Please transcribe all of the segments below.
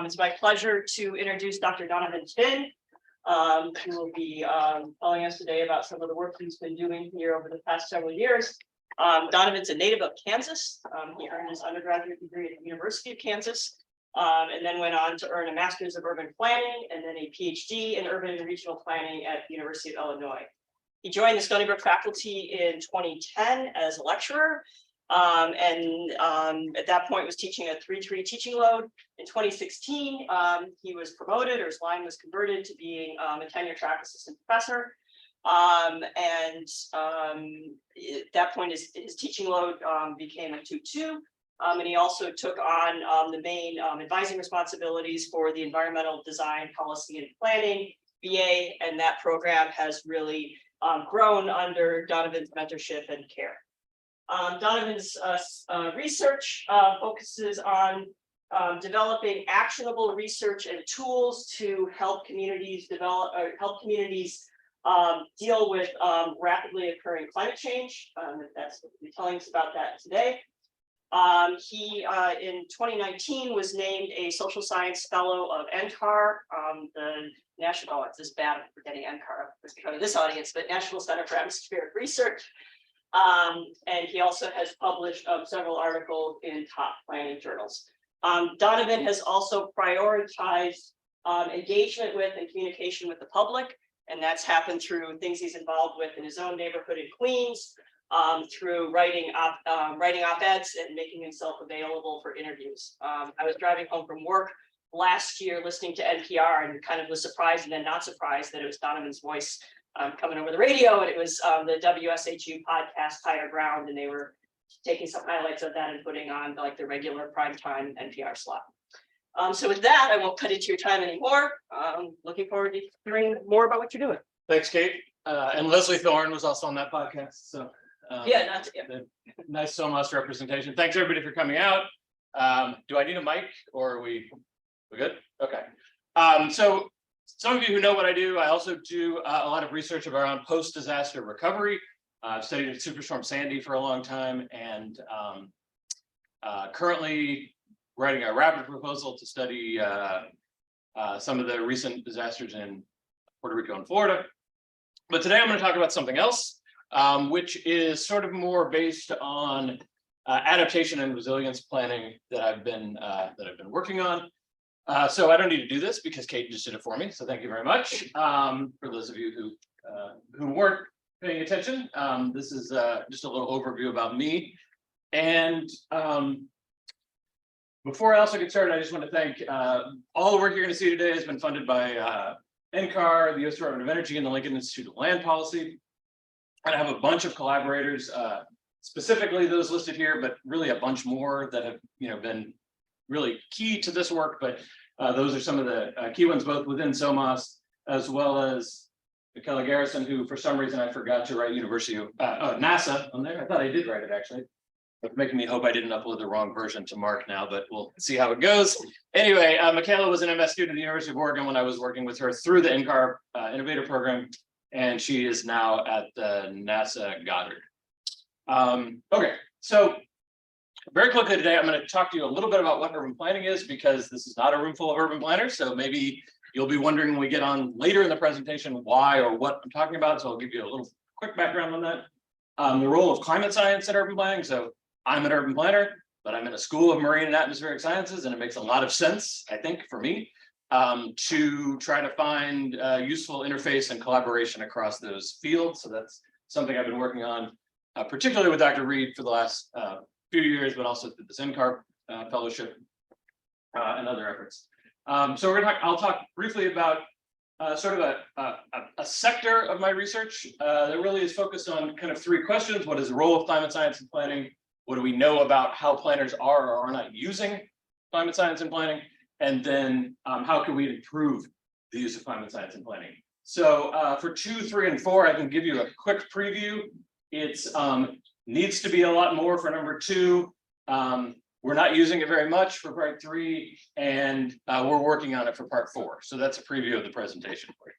It's my pleasure to introduce Dr. Donovan, who will be telling us today about some of the work he's been doing here over the past several years. Donovan's a native of Kansas. He earned his undergraduate degree at the University of Kansas, and then went on to earn a master's of urban planning and then a PhD in urban and regional planning at the University of Illinois. He joined the Stony Brook faculty in 2010 as a lecturer, and at that point was teaching a 3-3 teaching load. In 2016, he was promoted, or his line was converted to being a tenure track assistant professor. At that point, his teaching load became a 2-2. And he also took on the main advising responsibilities for the environmental design, policy, and planning BA, and that program has really grown under Donovan's mentorship and care. Donovan's research focuses on developing actionable research and tools to help communities deal with rapidly occurring climate change. That's what we'll be telling us about that today. He, in 2019, was named a Social Science Fellow of NCAR, the National, it's this bad for getting NCAR for this audience, but National Center for Atmospheric Research. And he also has published several articles in top planning journals. Donovan has also prioritized engagement with and communication with the public, and that's happened through things he's involved with in his own neighborhood in Queens, through writing op-eds and making himself available for interviews. I was driving home from work last year listening to NPR and kind of was surprised and then not surprised that it was Donovan's voice coming over the radio, and it was the WSHU podcast Higher Ground, and they were taking some highlights of that and putting on like the regular primetime NPR slot. So with that, I won't cut into your time anymore. Looking forward to hearing more about what you're doing. Thanks, Kate. And Leslie Thorne was also on that podcast. So yeah, nice SoMAS representation. Thanks everybody for coming out. Do I need a mic or are we good? Okay. So some of you who know what I do, I also do a lot of research around post-disaster recovery. I've studied Superstorm Sandy for a long time, and currently writing a rapid proposal to study some of the recent disasters in Puerto Rico and Florida. But today I'm going to talk about something else, which is sort of more based on adaptation and resilience planning that I've been working on. So I don't need to do this because Kate just did it for me. So thank you very much. For those of you who weren't paying attention, this is just a little overview about me. And before I also get started, I just want to thank all the work you're going to see today has been funded by NCAR, the U.S. Department of Energy, and the Lincoln Institute of Land Policy. And I have a bunch of collaborators, specifically those listed here, but really a bunch more that have been really key to this work. But those are some of the key ones, both within SoMAS as well as Michaela Garrison, who for some reason I forgot to write NASA on there. I thought I did write it actually. It's making me hope I didn't upload the wrong version to Mark now, but we'll see how it goes. Anyway, Michaela was an MS student at the University of Oregon when I was working with her through the NCAR Innovator Program, and she is now at the NASA Goddard. Okay, so very quickly today, I'm going to talk to you a little bit about what urban planning is, because this is not a room full of urban planners. So maybe you'll be wondering when we get on later in the presentation why or what I'm talking about. So I'll give you a little quick background on that. The role of climate science in urban planning. So I'm an urban planner, but I'm in a school of marine and atmospheric sciences, and it makes a lot of sense, I think, for me, to try to find useful interface and collaboration across those fields. So that's something I've been working on, particularly with Dr. Reed for the last few years, but also through this NCAR fellowship and other efforts. So I'll talk briefly about sort of a sector of my research that really is focused on kind of three questions. What is the role of climate science in planning? What do we know about how planners are or are not using climate science in planning? And then how can we improve the use of climate science in planning? So for 2, 3, and 4, I can give you a quick preview. It's needs to be a lot more for number 2. We're not using it very much for part 3, and we're working on it for part 4. So that's a preview of the presentation for you.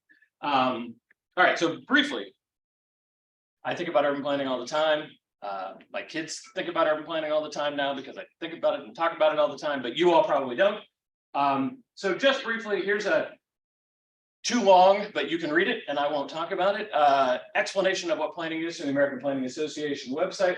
All right, so briefly, I think about urban planning all the time. My kids think about urban planning all the time now because I think about it and talk about it all the time, but you all probably don't. So just briefly, here's a too long, but you can read it and I won't talk about it. Explanation of what planning is from the American Planning Association website.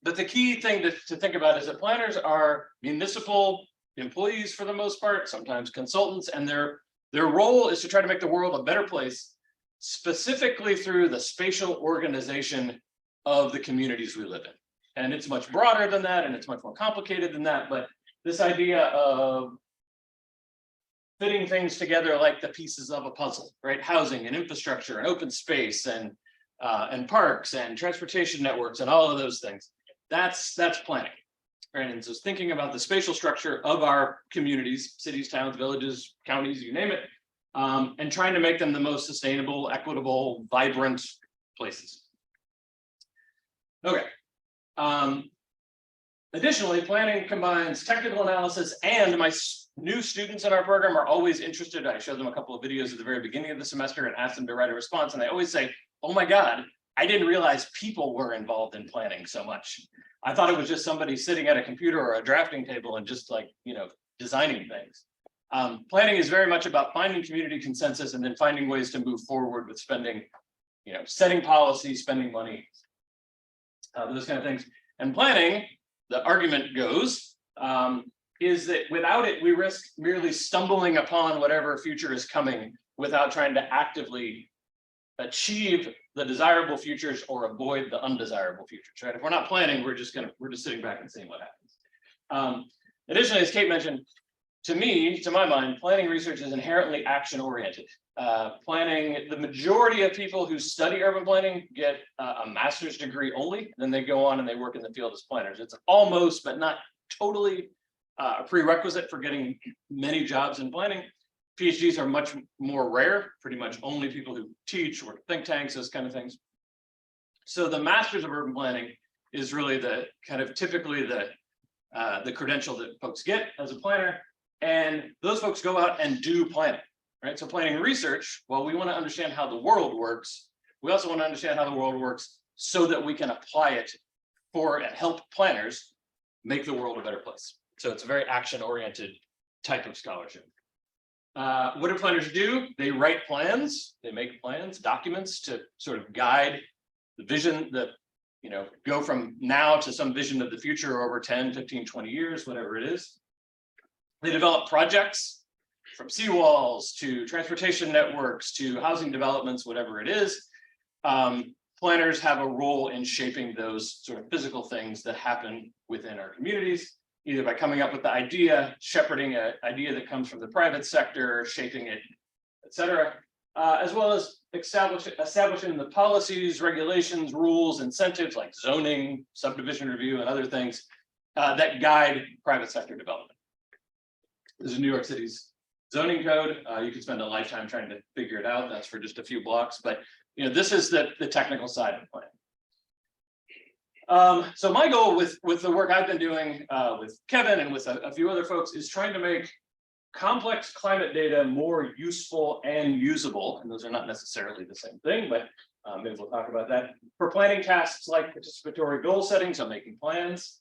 But the key thing to think about is that planners are municipal employees for the most part, sometimes consultants, and their role is to try to make the world a better place, specifically through the spatial organization of the communities we live in. And it's much broader than that, and it's much more complicated than that, but this idea of fitting things together like the pieces of a puzzle, right? Housing and infrastructure and open space and parks and transportation networks and all of those things. That's planning, right? And so thinking about the spatial structure of our communities, cities, towns, villages, counties, you name it, and trying to make them the most sustainable, equitable, vibrant places. Okay. Additionally, planning combines technical analysis, and my new students in our program are always interested. I showed them a couple of videos at the very beginning of the semester and asked them to write a response, and they always say, oh my God, I didn't realize people were involved in planning so much. I thought it was just somebody sitting at a computer or a drafting table and just like, designing things. Planning is very much about finding community consensus and then finding ways to move forward with spending, setting policy, spending money, those kind of things. And planning, the argument goes, is that without it, we risk merely stumbling upon whatever future is coming without trying to actively achieve the desirable futures or avoid the undesirable futures, right? If we're not planning, we're just sitting back and seeing what happens. Additionally, as Kate mentioned, to my mind, planning research is inherently action-oriented. Planning, the majority of people who study urban planning get a master's degree only, then they go on and they work in the field as planners. It's almost, but not totally, a prerequisite for getting many jobs in planning. PhDs are much more rare, pretty much only people who teach or think tanks, those kind of things. So the Masters of Urban Planning is really the kind of typically the credential that folks get as a planner. And those folks go out and do planning, right? So planning research, well, we want to understand how the world works. We also want to understand how the world works so that we can apply it for and help planners make the world a better place. So it's a very action-oriented type of scholarship. What do planners do? They write plans, they make plans, documents to sort of guide the vision that, go from now to some vision of the future over 10, 15, 20 years, whatever it is. They develop projects from seawalls to transportation networks to housing developments, whatever it is. Planners have a role in shaping those sort of physical things that happen within our communities, either by coming up with the idea, shepherding an idea that comes from the private sector, shaping it, et cetera, as well as establishing the policies, regulations, rules, incentives like zoning, subdivision review, and other things that guide private sector development. This is New York City's zoning code. You could spend a lifetime trying to figure it out. That's for just a few blocks, but this is the technical side of the plan. So my goal with the work I've been doing with Kevin and with a few other folks is trying to make complex climate data more useful and usable. And those are not necessarily the same thing, but maybe we'll talk about that. For planning tasks like participatory goal setting, so making plans,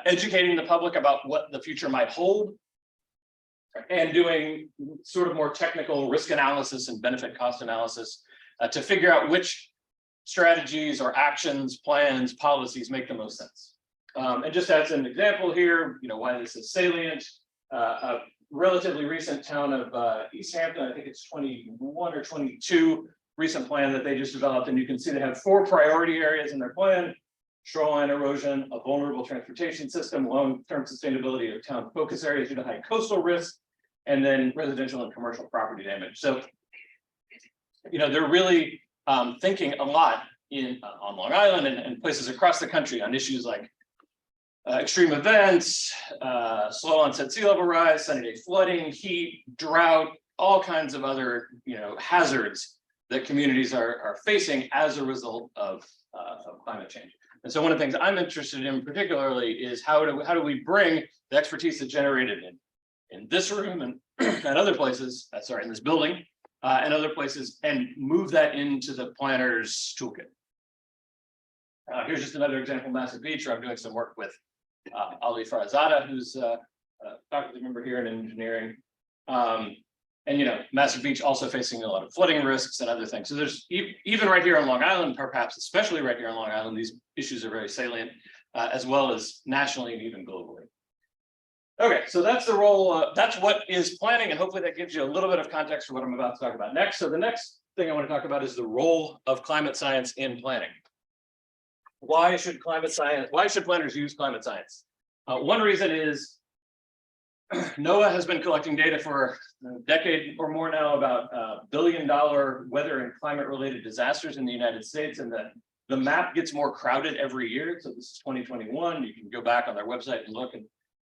educating the public about what the future might hold, and doing sort of more technical risk analysis and benefit cost analysis to figure out which strategies or actions, plans, policies make the most sense. And just as an example here, why this is salient, a relatively recent town of East Hampton, I think it's 21 or 22 recent plan that they just developed. And you can see they have 4 priority areas in their plan: shoreline erosion, a vulnerable transportation system, long-term sustainability of town focus areas due to high coastal risk, and then residential and commercial property damage. So, they're really thinking a lot on Long Island and places across the country on issues like extreme events, slow onset sea level rise, sunny day flooding, heat, drought, all kinds of other hazards that communities are facing as a result of climate change. And so one of the things I'm interested in particularly is how do we bring the expertise that's generated in this room and other places, in this building and other places, and move that into the planner's toolkit. Here's just another example, Massive Beach, where I'm doing some work with Ali Farazada, who's faculty member here in engineering. And Massive Beach also facing a lot of flooding risks and other things. So there's even right here on Long Island, perhaps especially right here on Long Island, these issues are very salient, as well as nationally and even globally. Okay, so that's the role, that's what is planning, and hopefully that gives you a little bit of context for what I'm about to talk about next. So the next thing I want to talk about is the role of climate science in planning. Why should planners use climate science? One reason is NOAA has been collecting data for a decade or more now about billion-dollar weather and climate-related disasters in the United States, and the map gets more crowded every year. So this is 2021. You can go back on their website and look, and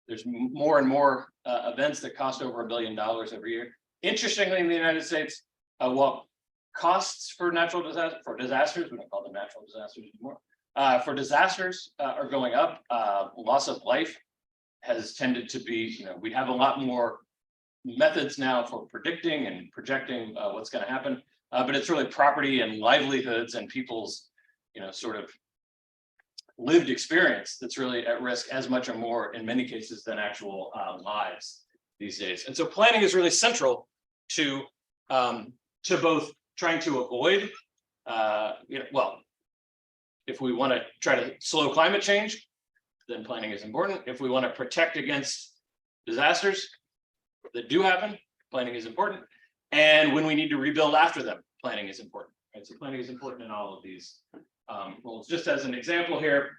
there's more and more events that cost over $1 billion every year. Interestingly, in the United States, while costs for disasters, we don't call them natural disasters anymore, for disasters are going up, loss of life has tended to be, we have a lot more methods now for predicting and projecting what's going to happen, but it's really property and livelihoods and people's, sort of lived experience that's really at risk as much or more in many cases than actual lives these days. And so planning is really central to both trying to avoid, well, if we want to try to slow climate change, then planning is important. If we want to protect against disasters that do happen, planning is important. And when we need to rebuild after them, planning is important. Right? So planning is important in all of these roles. Just as an example here,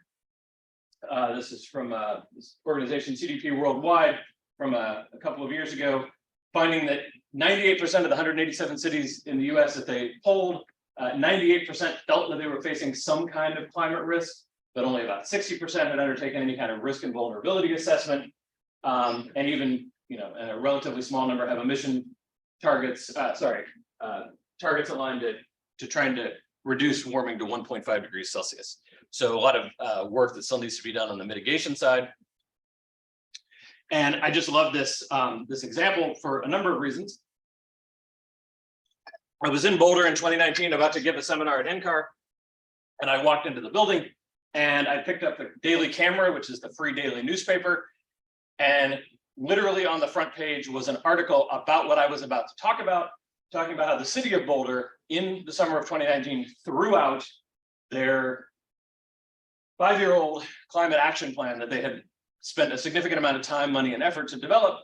this is from this organization CDP Worldwide from a couple of years ago, finding that 98% of the 187 cities in the US that they polled, 98% felt that they were facing some kind of climate risk, but only about 60% had undertaken any kind of risk and vulnerability assessment. And even, a relatively small number have emission targets, targets aligned to trying to reduce warming to 1.5 degrees Celsius. So a lot of work that still needs to be done on the mitigation side. And I just love this, this example for a number of reasons. I was in Boulder in 2019 about to give a seminar at NCAR, and I walked into the building and I picked up the Daily Camera, which is the free daily newspaper. And literally on the front page was an article about what I was about to talk about, talking about how the city of Boulder in the summer of 2019 threw out their 5-year-old climate action plan that they had spent a significant amount of time, money, and effort to develop,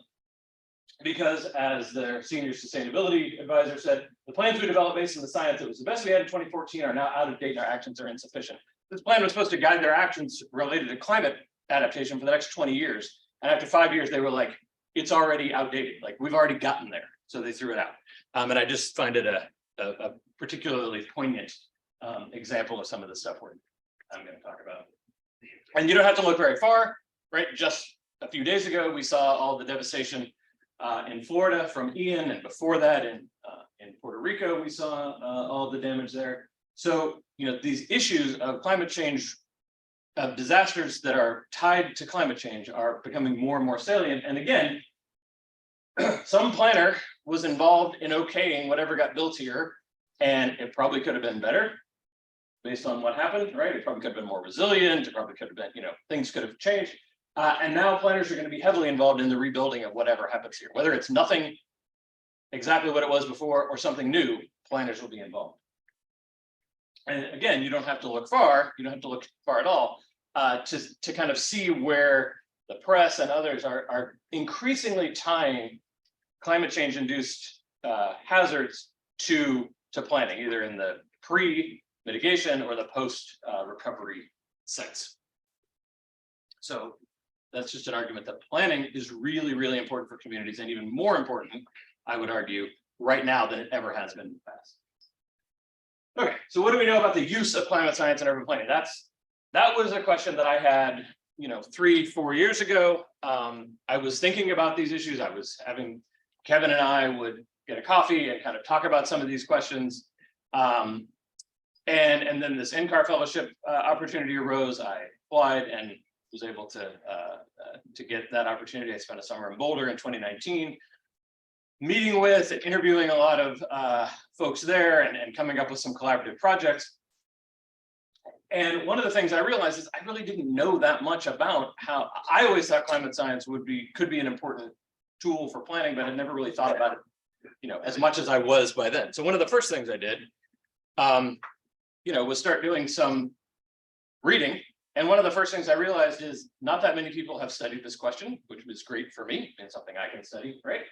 because as their senior sustainability advisor said, the plans we developed based on the science that was the best we had in 2014 are now out of date and our actions are insufficient. This plan was supposed to guide their actions related to climate adaptation for the next 20 years. And after 5 years, they were like, it's already outdated. Like, we've already gotten there. So they threw it out. And I just find it a particularly poignant example of some of the stuff I'm going to talk about. And you don't have to look very far, right? Just a few days ago, we saw all the devastation in Florida from Ian, and before that in Puerto Rico, we saw all the damage there. So, these issues of climate change, of disasters that are tied to climate change are becoming more and more salient. And again, some planner was involved in okaying whatever got built here, and it probably could have been better based on what happened, right? It probably could have been more resilient. It probably could have been, things could have changed. And now planners are going to be heavily involved in the rebuilding of whatever happens here, whether it's nothing exactly what it was before or something new, planners will be involved. And again, you don't have to look far. You don't have to look far at all to kind of see where the press and others are increasingly tying climate change induced hazards to planning, either in the pre-mitigation or the post-recovery sense. So that's just an argument that planning is really, really important for communities, and even more important, I would argue, right now than it ever has been in the past. Okay, so what do we know about the use of climate science in urban planning? That was a question that I had, 3-4 years ago. I was thinking about these issues. I was having Kevin and I would get a coffee and kind of talk about some of these questions. And then this NCAR fellowship opportunity arose. I applied and was able to get that opportunity. I spent a summer in Boulder in 2019, meeting with and interviewing a lot of folks there and coming up with some collaborative projects. And one of the things I realized is I really didn't know that much about how I always thought climate science could be an important tool for planning, but I never really thought about it, as much as I was by then. So one of the first things I did, was start doing some reading. And one of the first things I realized is not that many people have studied this question, which was great for me and something I can study, right?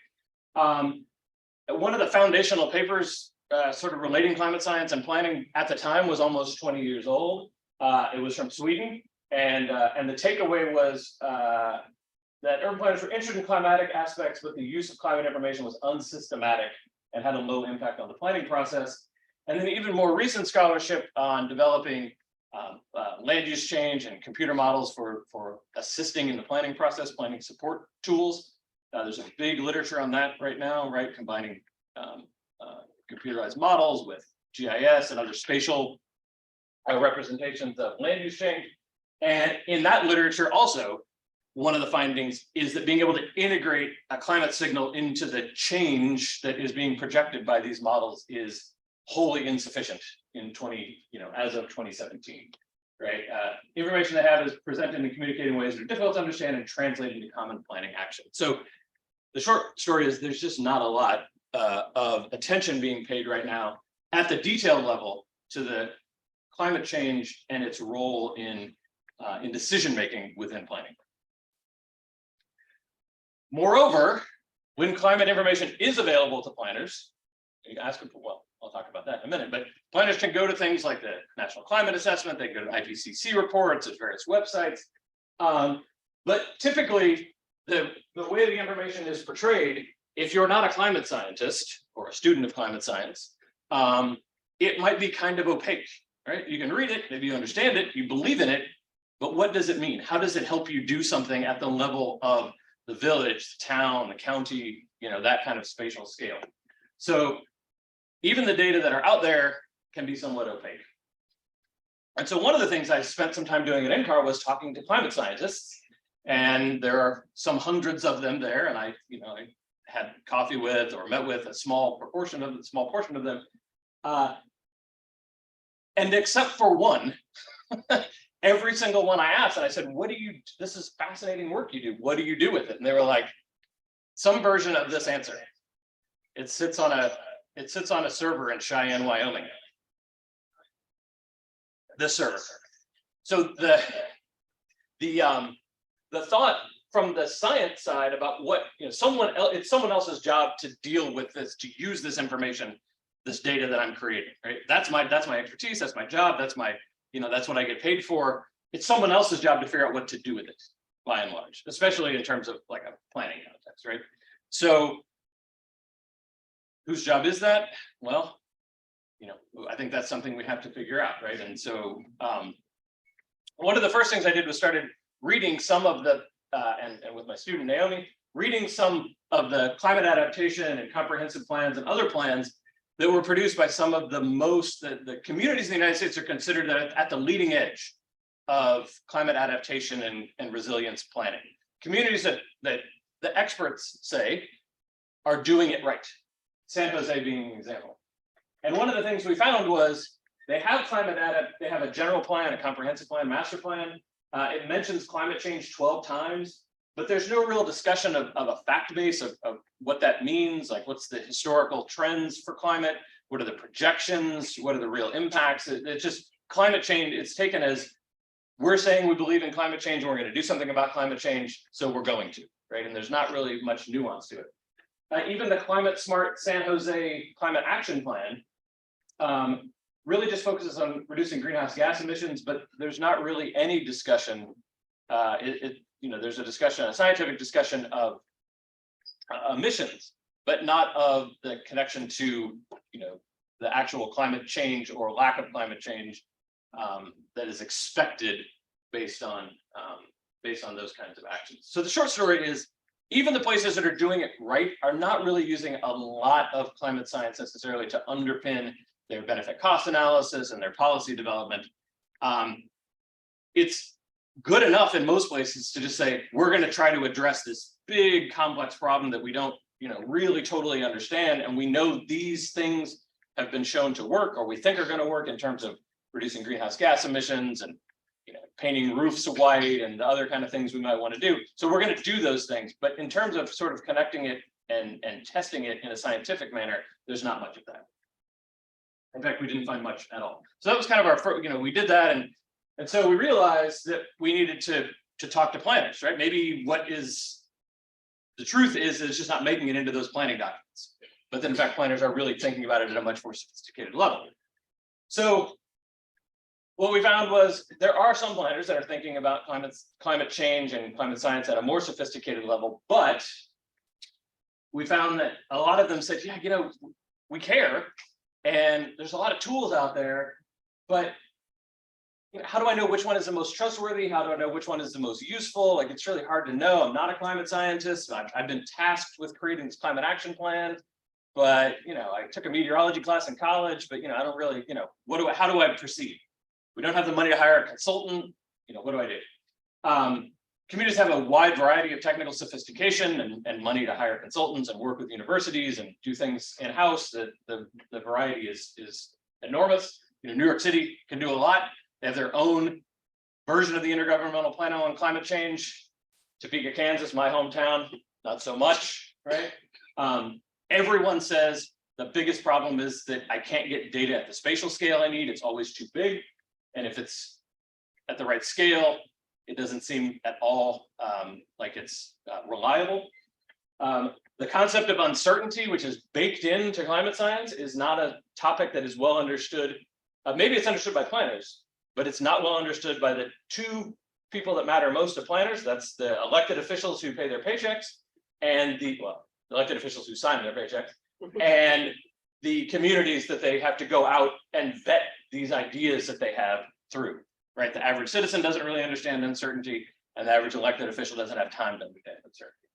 One of the foundational papers sort of relating climate science and planning at the time was almost 20 years old. It was from Sweden, and the takeaway was that urban planners were interested in climatic aspects, but the use of climate information was unsystematic and had a low impact on the planning process. And then even more recent scholarship on developing land use change and computer models for assisting in the planning process, planning support tools. There's a big literature on that right now, right? Combining computerized models with GIS and other spatial representations of land use change. And in that literature also, one of the findings is that being able to integrate a climate signal into the change that is being projected by these models is wholly insufficient in as of 2017, right? Information they have is presented and communicated in ways that are difficult to understand and translated into common planning action. So the short story is there's just not a lot of attention being paid right now at the detail level to the climate change and its role in decision-making within planning. Moreover, when climate information is available to planners, you can ask them, well, I'll talk about that in a minute, but planners can go to things like the National Climate Assessment, they can go to IPCC reports at various websites. But typically, the way the information is portrayed, if you're not a climate scientist or a student of climate science, it might be kind of opaque, right? You can read it, maybe you understand it, you believe in it, but what does it mean? How does it help you do something at the level of the village, the town, the county, that kind of spatial scale? So even the data that are out there can be somewhat opaque. And so one of the things I spent some time doing at NCAR was talking to climate scientists, and there are some hundreds of them there, and I had coffee with or met with a small portion of them. And except for one, every single one I asked, and I said, this is fascinating work you do. What do you do with it? And they were like, some version of this answer. It sits on a server in Cheyenne, Wyoming. This server. So the thought from the science side about what it's someone else's job to deal with this, to use this information, this data that I'm creating, right? That's my expertise, that's my job, that's what I get paid for. It's someone else's job to figure out what to do with it, by and large, especially in terms of like a planning context, right? So whose job is that? Well, I think that's something we have to figure out, right? And so one of the first things I did was started reading some of the, and with my student Naomi, reading some of the climate adaptation and comprehensive plans and other plans that were produced by some of the communities in the United States are considered at the leading edge of climate adaptation and resilience planning. Communities that the experts say are doing it right. San Jose being an example. And one of the things we found was they have they have a general plan, a comprehensive plan, master plan. It mentions climate change 12 times, but there's no real discussion of a fact base of what that means, like what's the historical trends for climate, what are the projections, what are the real impacts. It's just climate change, it's taken as we're saying we believe in climate change and we're going to do something about climate change, so we're going to, right? And there's not really much nuance to it. Even the Climate Smart San Jose Climate Action Plan really just focuses on reducing greenhouse gas emissions, but there's not really any discussion. There's a scientific discussion of emissions, but not of the connection to, the actual climate change or lack of climate change that is expected based on those kinds of actions. So the short story is, even the places that are doing it right are not really using a lot of climate science necessarily to underpin their benefit cost analysis and their policy development. It's good enough in most places to just say, we're going to try to address this big complex problem that we don't really totally understand. And we know these things have been shown to work, or we think are going to work in terms of reducing greenhouse gas emissions and painting roofs white and the other kind of things we might want to do. So we're going to do those things, but in terms of sort of connecting it and testing it in a scientific manner, there's not much of that. In fact, we didn't find much at all. So that was kind of our first, we did that, and so we realized that we needed to talk to planners, right? Maybe what is the truth is it's just not making it into those planning documents. But then in fact, planners are really thinking about it at a much more sophisticated level. So what we found was there are some planners that are thinking about climate change and climate science at a more sophisticated level, but we found that a lot of them said, yeah, we care, and there's a lot of tools out there, but how do I know which one is the most trustworthy? How do I know which one is the most useful? Like, it's really hard to know. I'm not a climate scientist. I've been tasked with creating this climate action plan, but I took a meteorology class in college, but I don't really, how do I proceed? We don't have the money to hire a consultant. What do I do? Communities have a wide variety of technical sophistication and money to hire consultants and work with universities and do things in-house. The variety is enormous. New York City can do a lot. They have their own version of the Intergovernmental Panel on Climate Change. Topeka, Kansas, my hometown, not so much, right? Everyone says the biggest problem is that I can't get data at the spatial scale I need. It's always too big. And if it's at the right scale, it doesn't seem at all like it's reliable. The concept of uncertainty, which is baked into climate science, is not a topic that is well understood. Maybe it's understood by planners, but it's not well understood by the two people that matter most to planners. That's the elected officials who pay their paychecks and the elected officials who sign their paychecks and the communities that they have to go out and vet these ideas that they have through, right? The average citizen doesn't really understand uncertainty, and the average elected official doesn't have time to understand uncertainty.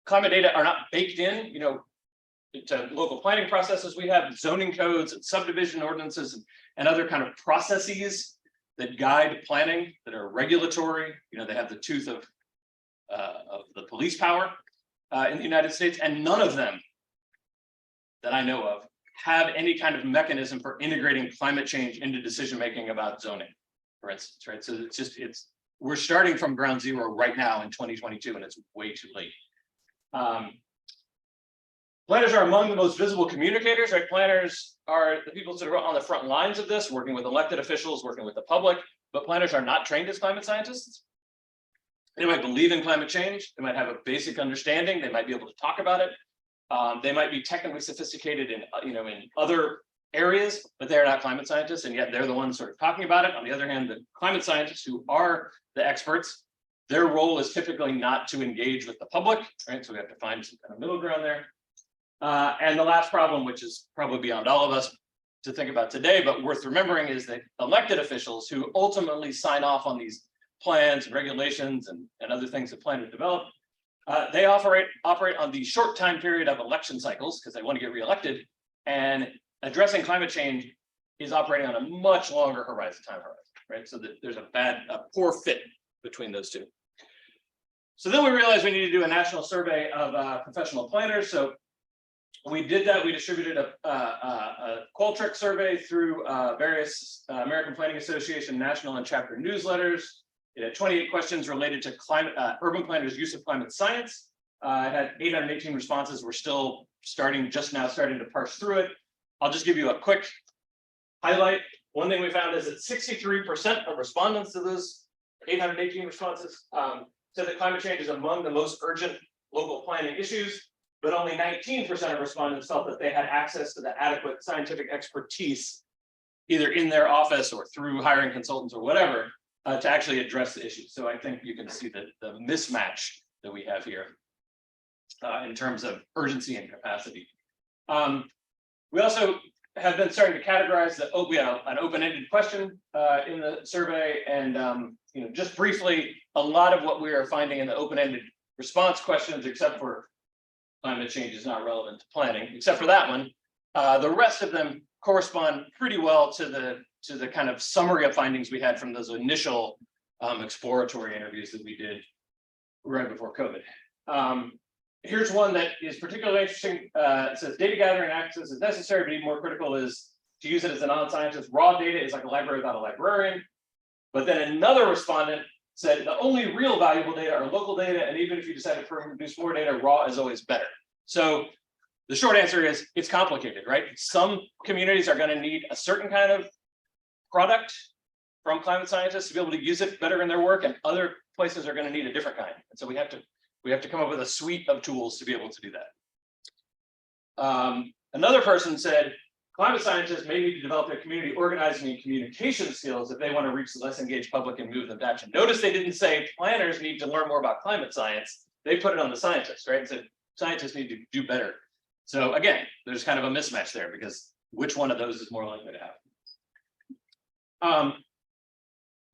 Climate data are not baked in, to local planning processes. We have zoning codes and subdivision ordinances and other kind of processes that guide planning that are regulatory. They have the tooth of the police power in the United States, and none of them that I know of have any kind of mechanism for integrating climate change into decision-making about zoning, for instance, right? So we're starting from ground zero right now in 2022, and it's way too late. Planners are among the most visible communicators, right? Planners are the people sort of on the front lines of this, working with elected officials, working with the public, but planners are not trained as climate scientists. They might believe in climate change. They might have a basic understanding. They might be able to talk about it. They might be technically sophisticated in other areas, but they're not climate scientists, and yet they're the ones sort of talking about it. On the other hand, the climate scientists who are the experts, their role is typically not to engage with the public, right? So we have to find some kind of middle ground there. And the last problem, which is probably beyond all of us to think about today, but worth remembering, is that elected officials who ultimately sign off on these plans and regulations and other things that planners develop, they operate on the short time period of election cycles because they want to get reelected, and addressing climate change is operating on a much longer time horizon, right? So that there's a poor fit between those two. So then we realized we need to do a national survey of professional planners. So we did that. We distributed a Qualtrics survey through various American Planning Association national and chapter newsletters. It had 28 questions related to urban planners' use of climate science. It had 818 responses. We're still just now starting to parse through it. I'll just give you a quick highlight. One thing we found is that 63% of respondents to those 818 responses said that climate change is among the most urgent local planning issues, but only 19% of respondents felt that they had access to the adequate scientific expertise, either in their office or through hiring consultants or whatever, to actually address the issue. So I think you can see the mismatch that we have here in terms of urgency and capacity. We also have been starting to categorize we had an open-ended question in the survey, and just briefly, a lot of what we are finding in the open-ended response questions, except for climate change is not relevant to planning, except for that one, the rest of them correspond pretty well to the kind of summary of findings we had from those initial exploratory interviews that we did right before COVID. Here's one that is particularly interesting. It says data gathering access is necessary, but even more critical is to use it as a non-scientist. Raw data is like a library without a librarian. But then another respondent said the only real valuable data are local data, and even if you decide to produce more data, raw is always better. So the short answer is it's complicated, right? Some communities are going to need a certain kind of product from climate scientists to be able to use it better in their work, and other places are going to need a different kind. And so we have to come up with a suite of tools to be able to do that. Another person said climate scientists may need to develop their community organizing and communication skills if they want to reach the less engaged public and move them to action. Notice they didn't say planners need to learn more about climate science. They put it on the scientists, right? And said scientists need to do better. So again, there's kind of a mismatch there because which one of those is more likely to happen?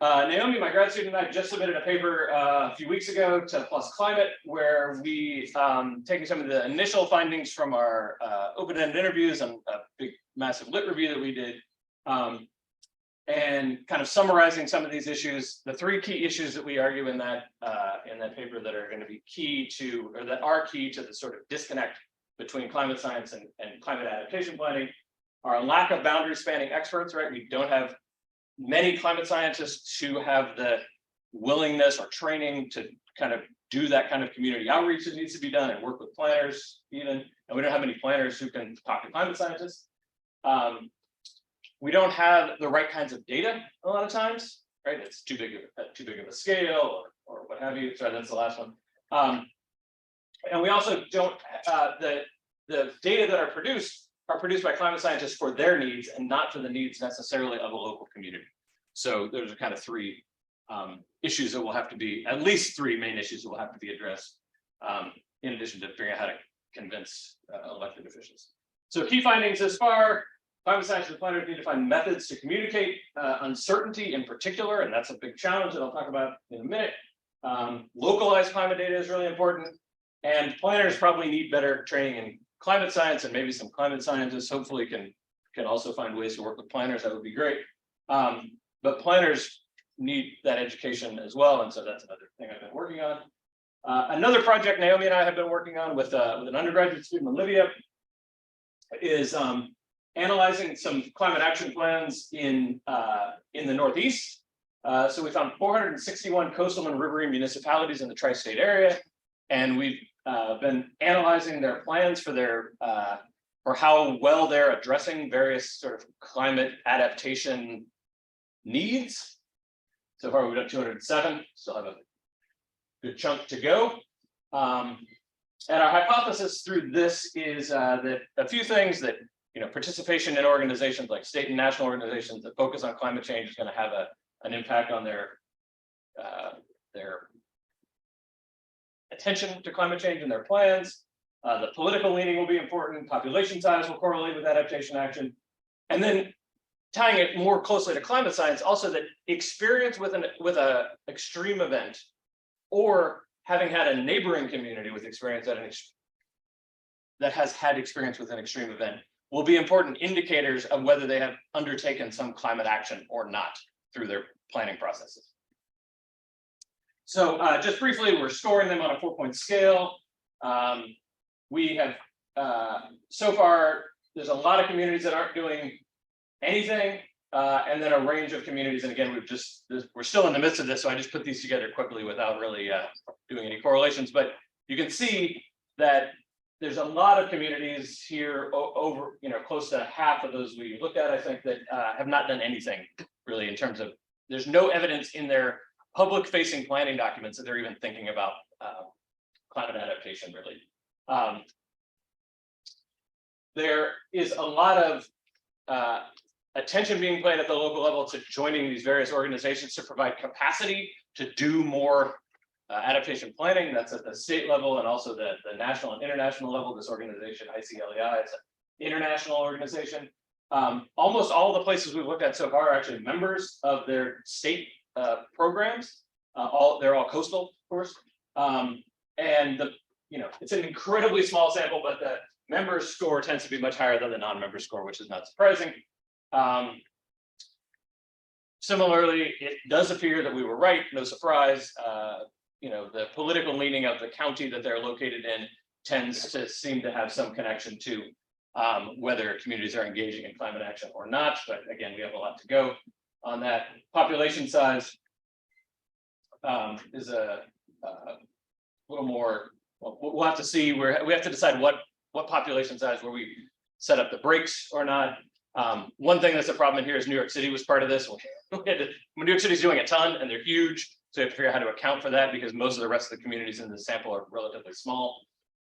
Naomi, my grad student, and I just submitted a paper a few weeks ago to PLOS Climate, where we taking some of the initial findings from our open-ended interviews and a big, massive lit review that we did, and kind of summarizing some of these issues. The three key issues that we argue in that paper that are going to be key to, or that are key to the sort of disconnect between climate science and climate adaptation planning are a lack of boundary spanning experts, right? We don't have many climate scientists who have the willingness or training to kind of do that kind of community outreach that needs to be done and work with planners even, and we don't have many planners who can talk to climate scientists. We don't have the right kinds of data a lot of times, right? It's too big of a scale or what have you. Sorry, that's the last one. And we also don't, the data that are produced by climate scientists for their needs and not for the needs necessarily of a local community. So there's a kind of three issues that will have to be, at least three main issues that will have to be addressed in addition to figuring out how to convince elected officials. So key findings thus far, climate scientists and planners need to find methods to communicate uncertainty in particular, and that's a big challenge that I'll talk about in a minute. Localized climate data is really important, and planners probably need better training in climate science, and maybe some climate scientists hopefully can also find ways to work with planners. That would be great. But planners need that education as well, and so that's another thing I've been working on. Another project Naomi and I have been working on with an undergraduate student in Libya is analyzing some climate action plans in the Northeast. So we found 461 coastal and riverine municipalities in the tri-state area, and we've been analyzing their plans for their for how well they're addressing various sort of climate adaptation needs. So far, we've done 207, still have a good chunk to go. And our hypothesis through this is that a few things that, participation in organizations like state and national organizations that focus on climate change is going to have an impact on their attention to climate change and their plans. The political leaning will be important. Population size will correlate with adaptation action. And then tying it more closely to climate science, also that experience with an extreme event, or having had a neighboring community with experience that has had experience with an extreme event, will be important indicators of whether they have undertaken some climate action or not through their planning processes. So just briefly, we're scoring them on a 4-point scale. We have, so far, there's a lot of communities that aren't doing anything, and then a range of communities. And again, we're still in the midst of this, so I just put these together quickly without really doing any correlations. But you can see that there's a lot of communities here, over close to half of those we looked at, I think, that have not done anything really in terms of, there's no evidence in their public-facing planning documents that they're even thinking about climate adaptation, really. There is a lot of attention being paid at the local level to joining these various organizations to provide capacity to do more adaptation planning. That's at the state level and also the national and international level. This organization, ICLEI, is an international organization. Almost all the places we've looked at so far are actually members of their state programs. They're all coastal, of course. And it's an incredibly small sample, but the members score tends to be much higher than the non-member score, which is not surprising. Similarly, it does appear that we were right, no surprise. The political leaning of the county that they're located in tends to seem to have some connection to whether communities are engaging in climate action or not. But again, we have a lot to go on that. Population size is a little more. We'll have to see where we have to decide what population size where we set up the brakes or not. One thing that's a problem in here is New York City was part of this. New York City's doing a ton and they're huge, so we have to figure out how to account for that because most of the rest of the communities in the sample are relatively small.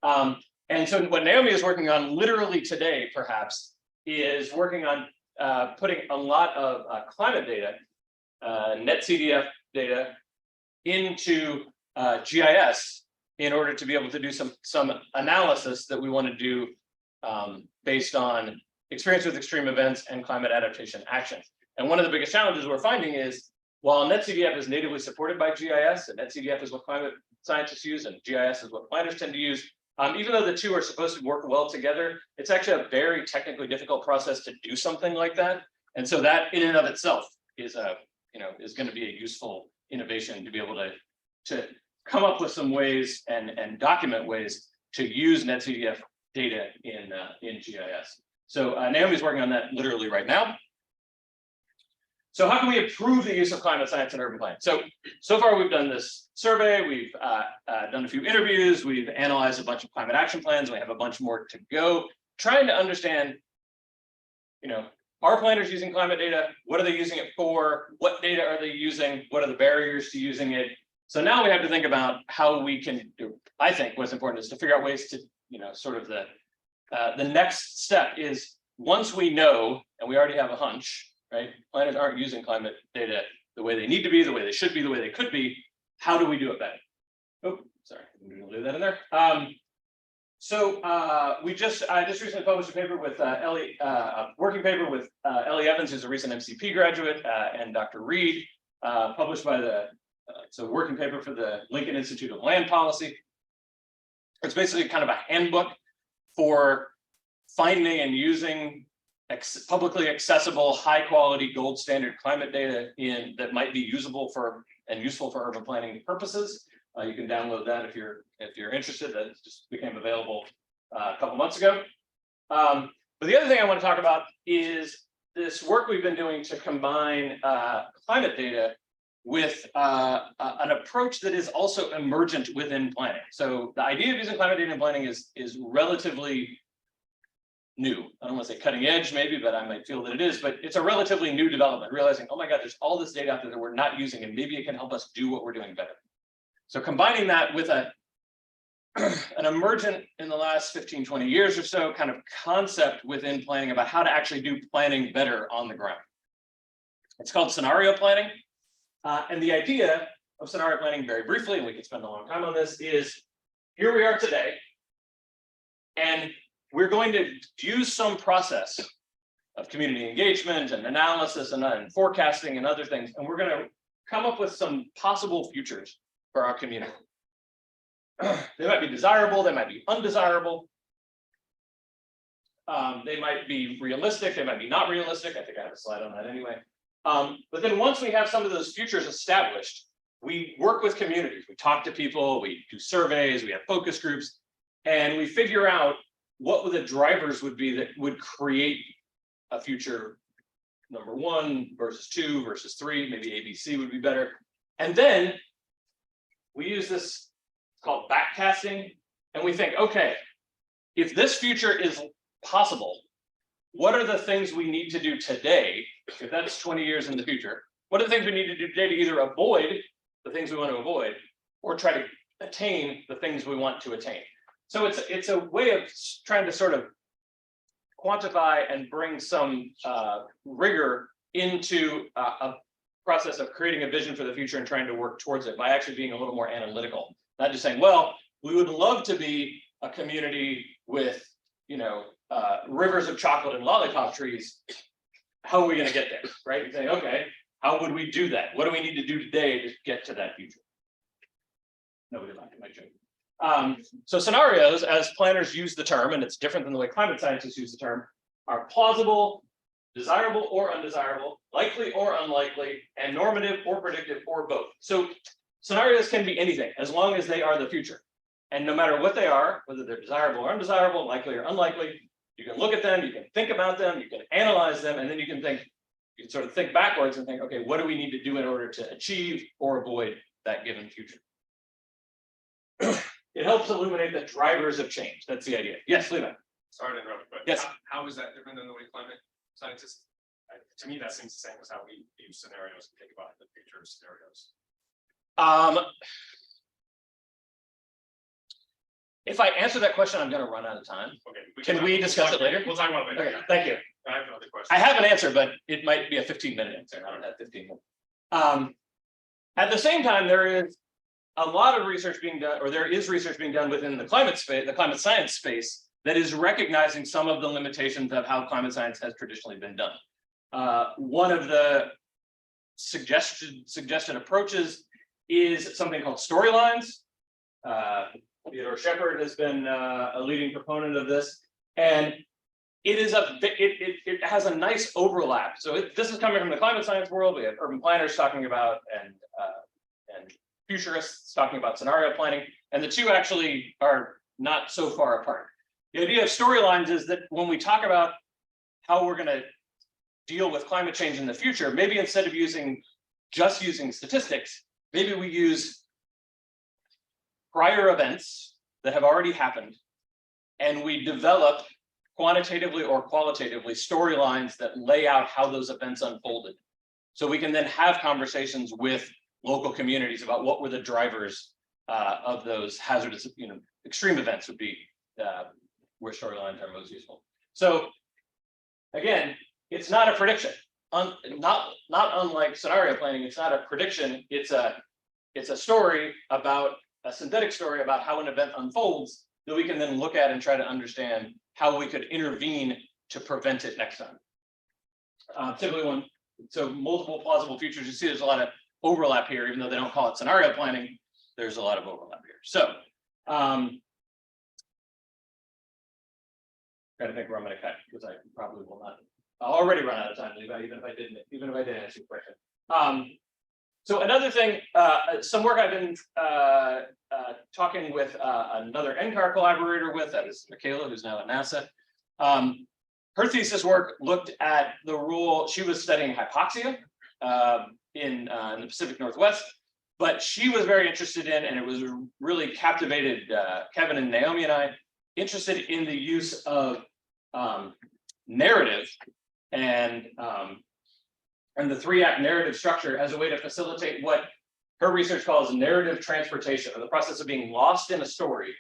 And so what Naomi is working on literally today, perhaps, is working on putting a lot of climate data, net CDF data, into GIS in order to be able to do some analysis that we want to do based on experience with extreme events and climate adaptation actions. And one of the biggest challenges we're finding is, while NetCDF is natively supported by GIS, and NetCDF is what climate scientists use, and GIS is what planners tend to use, even though the two are supposed to work well together, it's actually a very technically difficult process to do something like that. And so that in and of itself is is going to be a useful innovation to be able to come up with some ways and document ways to use NetCDF data in GIS. So Naomi's working on that literally right now. So how can we improve the use of climate science in urban planning? So far we've done this survey, we've done a few interviews, we've analyzed a bunch of climate action plans, we have a bunch more to go, trying to understand, are planners using climate data? What are they using it for? What data are they using? What are the barriers to using it? So now we have to think about how we can do. I think what's important is to figure out ways to, sort of the next step is, once we know, and we already have a hunch, right? Planners aren't using climate data the way they need to be, the way they should be, the way they could be. How do we do it better? Oh, sorry, I'm going to leave that in there. I just recently published a paper with Ellie, working paper with Ellie Evans, who's a recent MCP graduate, and Dr. Reed, published by the working paper for the Lincoln Institute of Land Policy. It's basically kind of a handbook for finding and using publicly accessible, high quality, gold standard climate data that might be usable for and useful for urban planning purposes. You can download that if you're interested. That just became available a couple months ago. But the other thing I want to talk about is this work we've been doing to combine climate data with an approach that is also emergent within planning. So the idea of using climate data in planning is relatively new. I don't want to say cutting edge maybe, but I might feel that it is, but it's a relatively new development, realizing, oh my God, there's all this data out there that we're not using, and maybe it can help us do what we're doing better. So combining that with an emergent in the last 15, 20 years or so kind of concept within planning about how to actually do planning better on the ground. It's called scenario planning. And the idea of scenario planning, very briefly, and we could spend a long time on this, is here we are today, and we're going to use some process of community engagement and analysis and forecasting and other things, and we're going to come up with some possible futures for our community. They might be desirable, they might be undesirable. They might be realistic, they might be not realistic. I think I have a slide on that anyway. But then once we have some of those futures established, we work with communities, we talk to people, we do surveys, we have focus groups, and we figure out what the drivers would be that would create a future number 1 versus 2 versus 3, maybe ABC would be better. And then we use this called backcasting, and we think, okay, if this future is possible, what are the things we need to do today? If that's 20 years in the future, what are the things we need to do today to either avoid the things we want to avoid or try to attain the things we want to attain? So it's a way of trying to sort of quantify and bring some rigor into a process of creating a vision for the future and trying to work towards it by actually being a little more analytical. Not just saying, well, we would love to be a community with, rivers of chocolate and lollipop trees. How are we going to get there, right? You're saying, okay, how would we do that? What do we need to do today to get to that future? Nobody liked my joke. So scenarios, as planners use the term, and it's different than the way climate scientists use the term, are plausible, desirable or undesirable, likely or unlikely, and normative or predictive or both. So scenarios can be anything as long as they are the future. And no matter what they are, whether they're desirable or undesirable, likely or unlikely, You can look at them, you can think about them, you can analyze them, and then you can sort of think backwards and think, okay, what do we need to do in order to achieve or avoid that given future? It helps illuminate the drivers of change. That's the idea. Yes, Levi. Sorry to interrupt, but Yes. how is that different than the way climate scientists? To me, that seems the same as how we use scenarios and think about the future scenarios. If I answer that question, I'm going to run out of time. Okay. Can we discuss it later? We'll talk about it later. Okay, thank you. I have another question. I have an answer, but it might be a 15-minute answer, not a 15 minute. At the same time, there is a lot of research being done, or there is research being done within the climate space, the climate science space, that is recognizing some of the limitations of how climate science has traditionally been done. One of the suggested approaches is something called storylines. Theodore Shepard has been a leading proponent of this, and it has a nice overlap. So this is coming from the climate science world. We have urban planners talking about and futurists talking about scenario planning, and the two actually are not so far apart. The idea of storylines is that when we talk about how we're going to deal with climate change in the future, maybe instead of just using statistics, maybe we use prior events that have already happened, and we develop quantitatively or qualitatively storylines that lay out how those events unfolded. So we can then have conversations with local communities about what were the drivers of those hazardous, extreme events would be where storylines are most useful. So again, it's not a prediction. Not unlike scenario planning, it's not a prediction. It's a story about a synthetic story about how an event unfolds that we can then look at and try to understand how we could intervene to prevent it next time. Typically so multiple plausible futures, you see there's a lot of overlap here, even though they don't call it scenario planning, there's a lot of overlap here. So, trying to think where I'm going to cut, because I probably will not. I'll already run out of time, Levi, even if I didn't answer your question. So another thing, some work I've been talking with another NCAR collaborator with, that is Michaela, who's now at NASA. Her thesis work looked at the role, she was studying hypoxia in the Pacific Northwest, but she was very interested in, and it was really captivated Kevin and Naomi and I, interested in the use of narrative and the 3-act narrative structure as a way to facilitate what her research calls narrative transportation, or the process of being lost in a story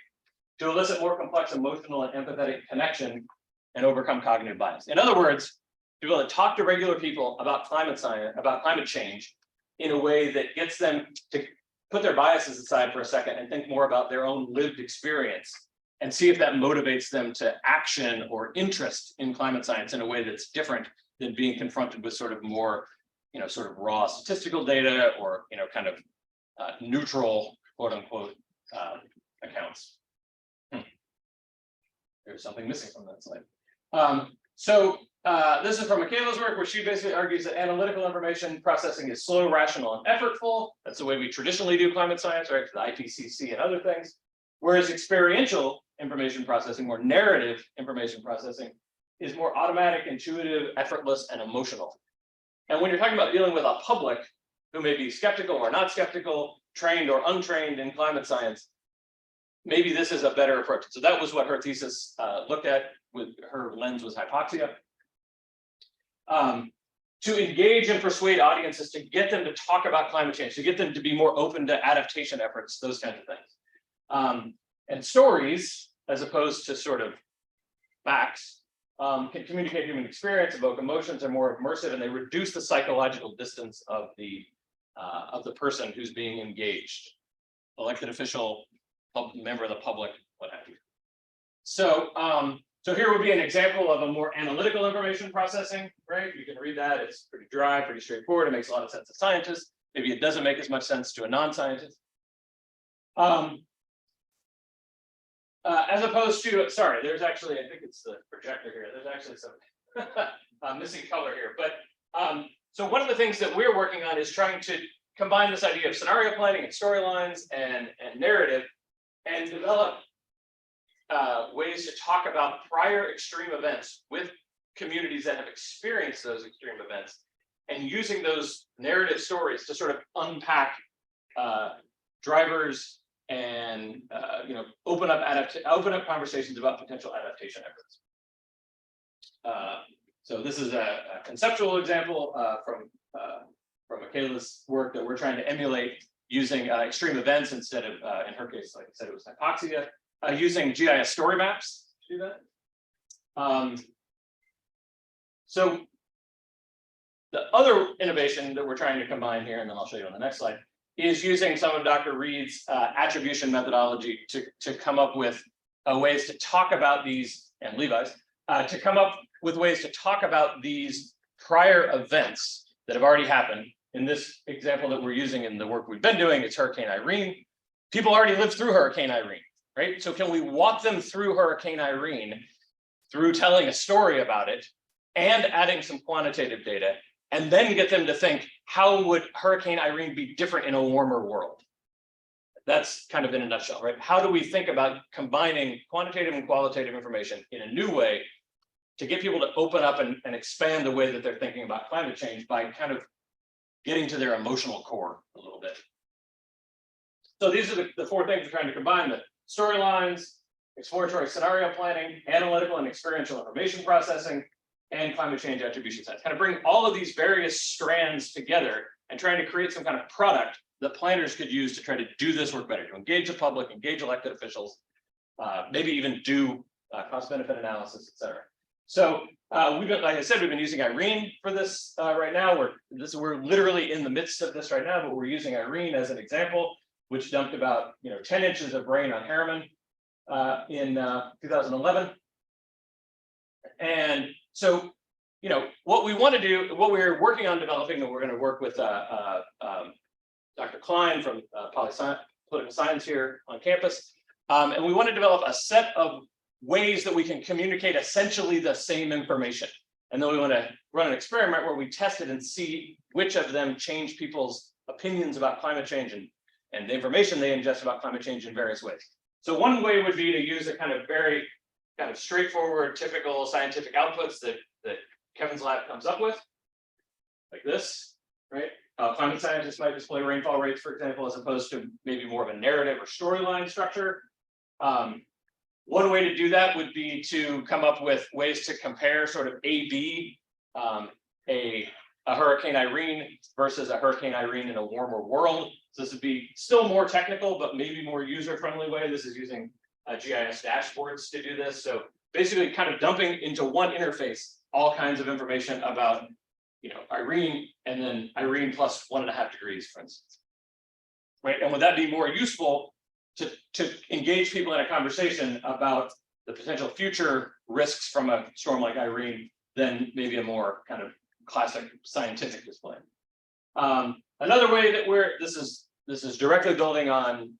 to elicit more complex emotional and empathetic connection and overcome cognitive bias. In other words, to be able to talk to regular people about climate science, about climate change in a way that gets them to put their biases aside for a second and think more about their own lived experience and see if that motivates them to action or interest in climate science in a way that's different than being confronted with sort of more, sort of raw statistical data or, kind of neutral, quote unquote, accounts. There's something missing from that slide. This is from Michaela's work, where she basically argues that analytical information processing is slow, rational, and effortful. That's the way we traditionally do climate science, right? The IPCC and other things. Whereas experiential information processing, or narrative information processing, is more automatic, intuitive, effortless, and emotional. And when you're talking about dealing with a public who may be skeptical or not skeptical, trained or untrained in climate science, maybe this is a better approach. So that was what her thesis looked at. With her lens was hypoxia. To engage and persuade audiences, to get them to talk about climate change, to get them to be more open to adaptation efforts, those kinds of things. And stories, as opposed to sort of facts, can communicate human experience, evoke emotions, are more immersive, and they reduce the psychological distance of the person who's being engaged, elected official, member of the public, what have you. So, so here would be an example of a more analytical information processing, right? You can read that, it's pretty dry, pretty straightforward, it makes a lot of sense to scientists. Maybe it doesn't make as much sense to a non-scientist. As opposed to, sorry, there's actually, I think it's the projector here, there's actually some missing color here. But so one of the things that we're working on is trying to combine this idea of scenario planning and storylines and narrative, and develop ways to talk about prior extreme events with communities that have experienced those extreme events, and using those narrative stories to sort of unpack drivers and open up conversations about potential adaptation efforts. So this is a conceptual example from Michaela's work that we're trying to emulate using extreme events instead of, in her case, like I said, it was hypoxia, using GIS story maps to do that. So the other innovation that we're trying to combine here, and then I'll show you on the next slide, is using some of Dr. Reed's attribution methodology to come up with ways to talk about these, and Levi's, to come up with ways to talk about these prior events that have already happened. In this example that we're using in the work we've been doing, it's Hurricane Irene. People already lived through Hurricane Irene, right? So can we walk them through Hurricane Irene through telling a story about it and adding some quantitative data, and then get them to think, how would Hurricane Irene be different in a warmer world? That's kind of in a nutshell, right? How do we think about combining quantitative and qualitative information in a new way to get people to open up and expand the way that they're thinking about climate change by kind of getting to their emotional core a little bit. So these are the four things we're trying to combine: the storylines, exploratory scenario planning, analytical and experiential information processing, and climate change attribution science. Kind of bring all of these various strands together and trying to create some kind of product that planners could use to try to do this work better, to engage the public, engage elected officials, maybe even do cost benefit analysis, et cetera. So we've been, like I said, we've been using Irene for this right now. We're literally in the midst of this right now, but we're using Irene as an example, which dumped about 10 inches of rain on Harriman in 2011. And so, what we want to do, what we're working on developing, and we're going to work with Dr. Klein from political science here on campus, and we want to develop a set of ways that we can communicate essentially the same information. And then we want to run an experiment where we test it and see which of them change people's opinions about climate change and the information they ingest about climate change in various ways. So one way would be to use a kind of very straightforward, typical scientific outputs that Kevin's lab comes up with, like this, right? Climate scientists might display rainfall rates, for example, as opposed to maybe more of a narrative or storyline structure. One way to do that would be to come up with ways to compare sort of A/B, a Hurricane Irene versus a Hurricane Irene in a warmer world. So this would be still more technical, but maybe more user-friendly way. This is using GIS dashboards to do this. So basically kind of dumping into one interface all kinds of information about Irene, and then Irene plus 1.5 degrees, for instance. Right. And would that be more useful to engage people in a conversation about the potential future risks from a storm like Irene than maybe a more kind of classic scientific display? Another way that this is directly building on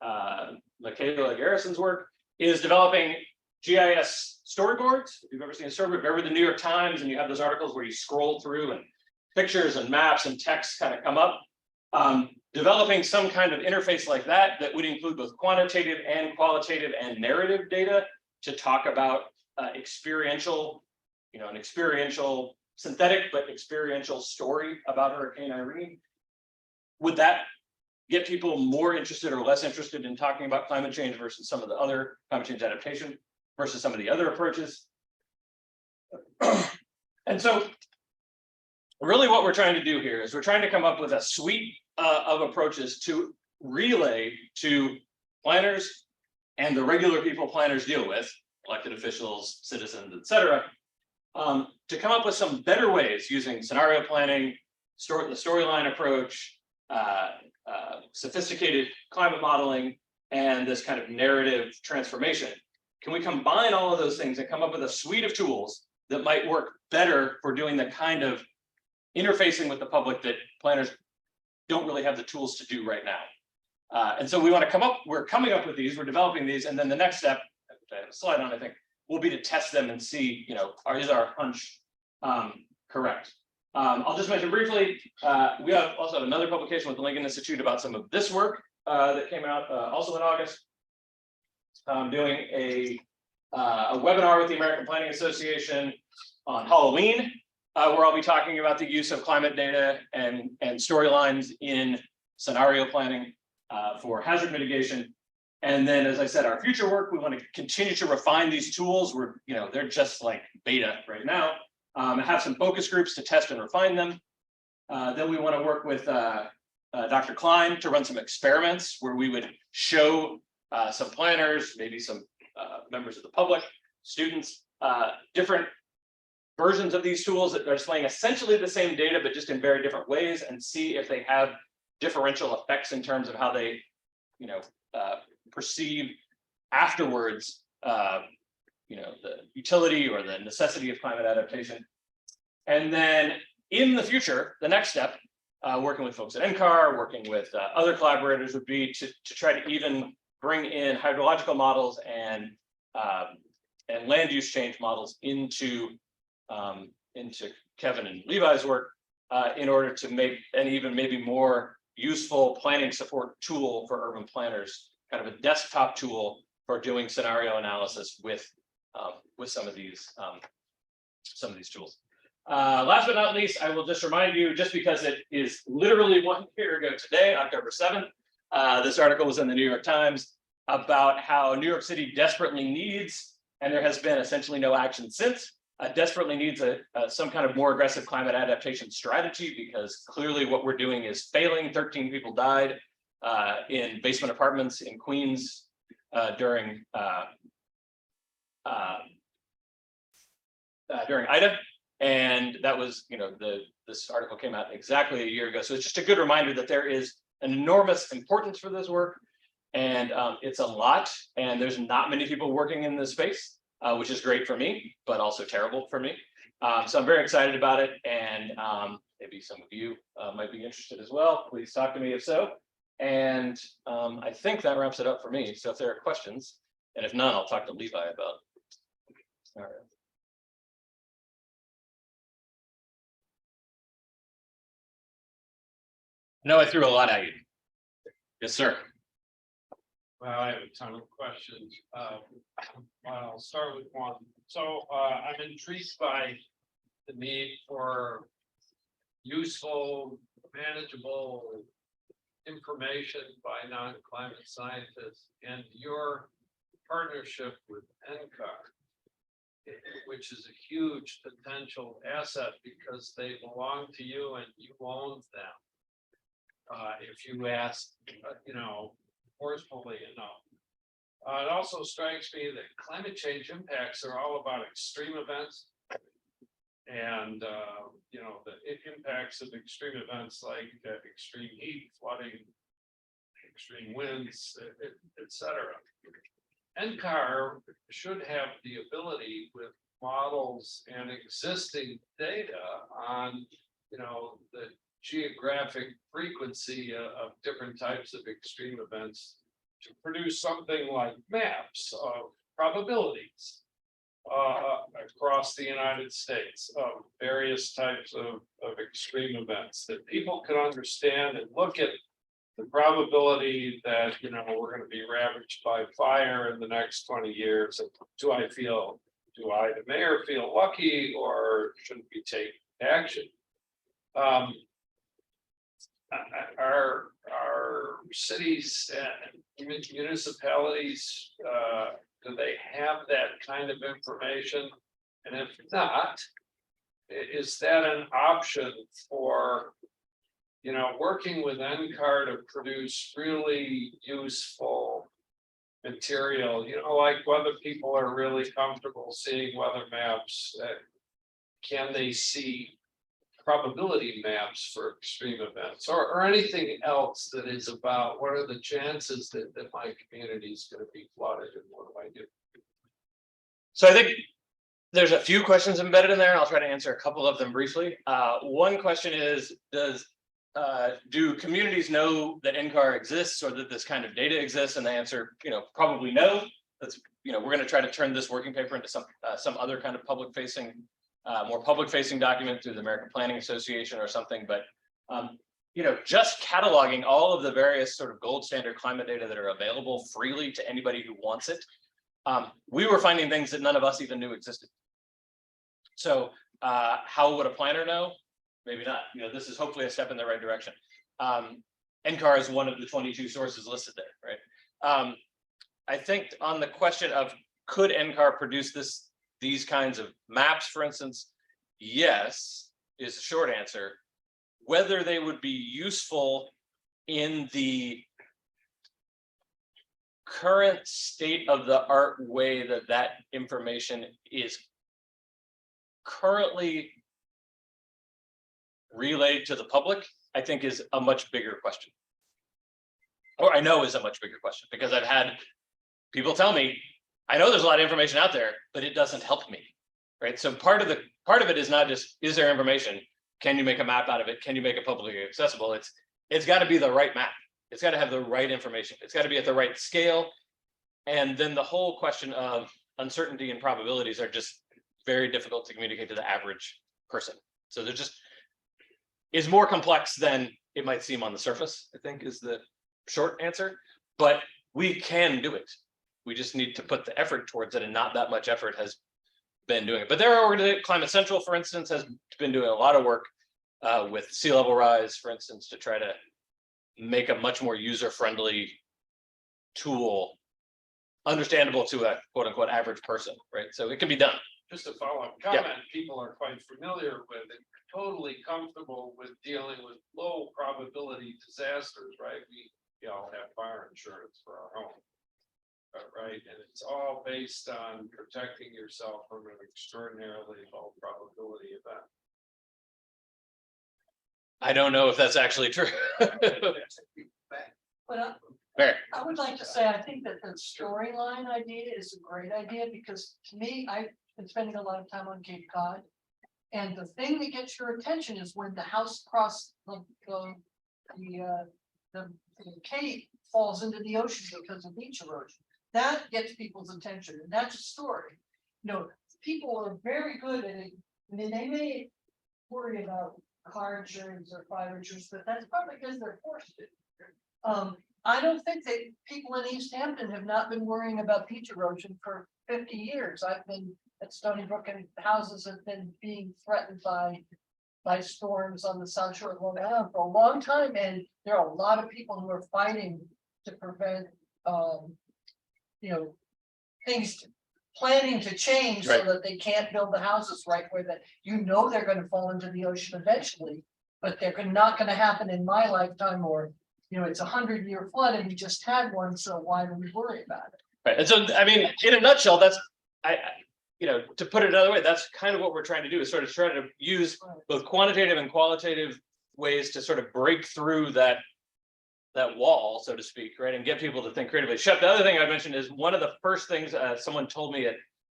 Michaela Garrison's work, is developing GIS storyboards. If you've ever seen a storyboard, remember the New York Times, and you have those articles where you scroll through and pictures and maps and text kind of come up. Developing some kind of interface like that would include both quantitative and qualitative and narrative data to talk about experiential, an experiential, synthetic but experiential story about Hurricane Irene. Would that get people more interested or less interested in talking about climate change versus some of the other climate change adaptation versus some of the other approaches? And so really what we're trying to do here is we're trying to come up with a suite of approaches to relay to planners and the regular people planners deal with, elected officials, citizens, et cetera, to come up with some better ways using scenario planning, the storyline approach, sophisticated climate modeling, and this kind of narrative transformation. Can we combine all of those things and come up with a suite of tools that might work better for doing the kind of interfacing with the public that planners don't really have the tools to do right now? And so we're coming up with these, we're developing these, and then the next step, which I have a slide on, I think, will be to test them and see, is our hunch correct? I'll just mention briefly, we also have another publication with the Lincoln Institute about some of this work that came out also in August, doing a a webinar with the American Planning Association on Halloween, where I'll be talking about the use of climate data and storylines in scenario planning for hazard mitigation. And then, as I said, our future work, we want to continue to refine these tools. They're just like beta right now. Have some focus groups to test and refine them. Then we want to work with Dr. Klein to run some experiments where we would show some planners, maybe some members of the public, students, different versions of these tools that are displaying essentially the same data, but just in very different ways, and see if they have differential effects in terms of how they, perceive afterwards, the utility or the necessity of climate adaptation. And then in the future, the next step, working with folks at NCAR, working with other collaborators, would be to try to even bring in hydrological models and land use change models into Kevin and Levi's work in order to make an even maybe more useful planning support tool for urban planners, kind of a desktop tool for doing scenario analysis with some of these tools. Last but not least, I will just remind you, just because it is literally 1 year ago today, October 7th, this article was in the New York Times about how New York City desperately needs, and there has been essentially no action since, desperately needs some kind of more aggressive climate adaptation strategy, because clearly what we're doing is failing. 13 people died in basement apartments in Queens during Ida. And that was, this article came out exactly a year ago. So it's just a good reminder that there is an enormous importance for this work. And it's a lot, and there's not many people working in this space, which is great for me, but also terrible for me. So I'm very excited about it. And maybe some of you might be interested as well. Please talk to me if so. And I think that wraps it up for me. So if there are questions, and if none, I'll talk to Levi about it. All right. No, I threw a lot at you. Yes, sir. Well, I have a ton of questions. I'll start with one. So I'm intrigued by the need for useful, manageable information by non-climate scientists, and your partnership with NCAR, which is a huge potential asset because they belong to you and you own them. If you ask, forcefully enough. It also strikes me that climate change impacts are all about extreme events. And, the impacts of extreme events like extreme heat, flooding, extreme winds, etc. NCAR should have the ability with models and existing data on, the geographic frequency of different types of extreme events to produce something like maps of probabilities across the United States of various types of extreme events that people can understand and look at the probability that, we're going to be ravaged by fire in the next 20 years. And do I, the mayor, feel lucky, or should we take action? Our cities and municipalities, do they have that kind of information? And if not, is that an option for, working with NCAR to produce really useful material, like whether people are really comfortable seeing weather maps, can they see probability maps for extreme events, or anything else that is about what are the chances that my community is going to be flooded, and what do I do? So I think there's a few questions embedded in there, and I'll try to answer a couple of them briefly. One question is, do communities know that NCAR exists or that this kind of data exists? And the answer, probably no. That's, we're going to try to turn this working paper into some other kind of public-facing, more public-facing document through the American Planning Association or something. But just cataloging all of the various sort of gold standard climate data that are available freely to anybody who wants it we were finding things that none of us even knew existed. So how would a planner know? Maybe not. You know, this is hopefully a step in the right direction. NCAR is one of the 22 sources listed there, right? I think on the question of could NCAR produce these kinds of maps, for instance, yes, is the short answer. Whether they would be useful in the current state of the art way that information is currently relayed to the public, I think is a much bigger question. Or I know is a much bigger question, because I've had people tell me, I know there's a lot of information out there, but it doesn't help me, right? So part of it is not just, is there information? Can you make a map out of it? Can you make it publicly accessible? It's got to be the right map. It's got to have the right information. It's got to be at the right scale. And then the whole question of uncertainty and probabilities are just very difficult to communicate to the average person. So they're just is more complex than it might seem on the surface, I think is the short answer, but we can do it. We just need to put the effort towards it, and not that much effort has been doing it. But there are organizations, Climate Central, for instance, has been doing a lot of work with sea level rise, for instance, to try to make a much more user-friendly tool understandable to a quote unquote average person, right? So it can be done. Just a follow-up comment, people are quite familiar with and totally comfortable with dealing with low probability disasters, right? We all have fire insurance for our home. Right, and it's all based on protecting yourself from an extraordinarily low probability event. I don't know if that's actually true. But Fair. I would like to say, I think that the storyline idea is a great idea, because to me, I've been spending a lot of time on Cape Cod. And the thing that gets your attention is when the house across the cape falls into the ocean because of beach erosion. That gets people's attention, and that's a story. You know, people are very good at it. I mean, they may worry about car insurance or fire insurance, but that's probably because they're forced to. I don't think that people in East Hampton have not been worrying about beach erosion for 50 years. I've been at Stony Brook, and houses have been being threatened by storms on the South Shore of Long Island for a long time, and there are a lot of people who are fighting to prevent you know, things planning to change so that they can't build the houses right where that, you know, they're going to fall into the ocean eventually, but they're not going to happen in my lifetime, or, you know, it's 100-year flood and we just had one, so why do we worry about it? Right. And so, I mean, in a nutshell, that's, you know, to put it another way, that's kind of what we're trying to do, is sort of try to use both quantitative and qualitative ways to sort of break through that wall, so to speak, right, and get people to think creatively. Shep, the other thing I mentioned is one of the first things someone told me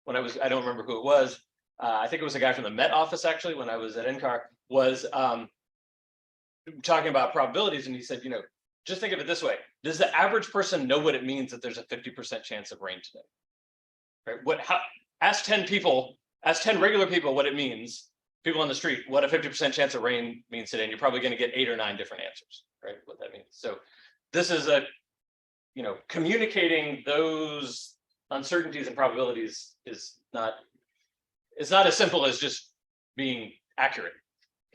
when I don't remember who it was. I think it was a guy from the Met office, actually, when I was at NCAR, was talking about probabilities, and he said, you know, just think of it this way: does the average person know what it means that there's a 50% chance of rain today? Right? Ask 10 people, ask 10 regular people what it means. People on the street, what a 50% chance of rain means today, and you're probably going to get 8 or 9 different answers, right? What that means. So this is you know, communicating those uncertainties and probabilities is not, it's not as simple as just being accurate.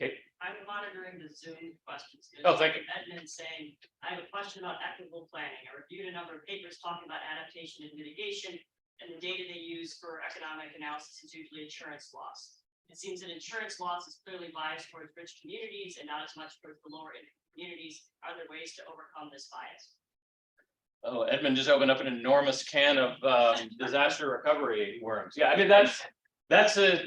Okay. I'm monitoring the Zoom questions. Oh, thank you. Edmund saying, I have a question about equitable planning. I reviewed a number of papers talking about adaptation and mitigation, and the data they use for economic analysis is usually insurance loss. It seems that insurance loss is clearly biased towards rich communities and not as much towards the lower income communities. Are there ways to overcome this bias? Oh, Edmund just opened up an enormous can of disaster recovery worms. Yeah, I mean, that's a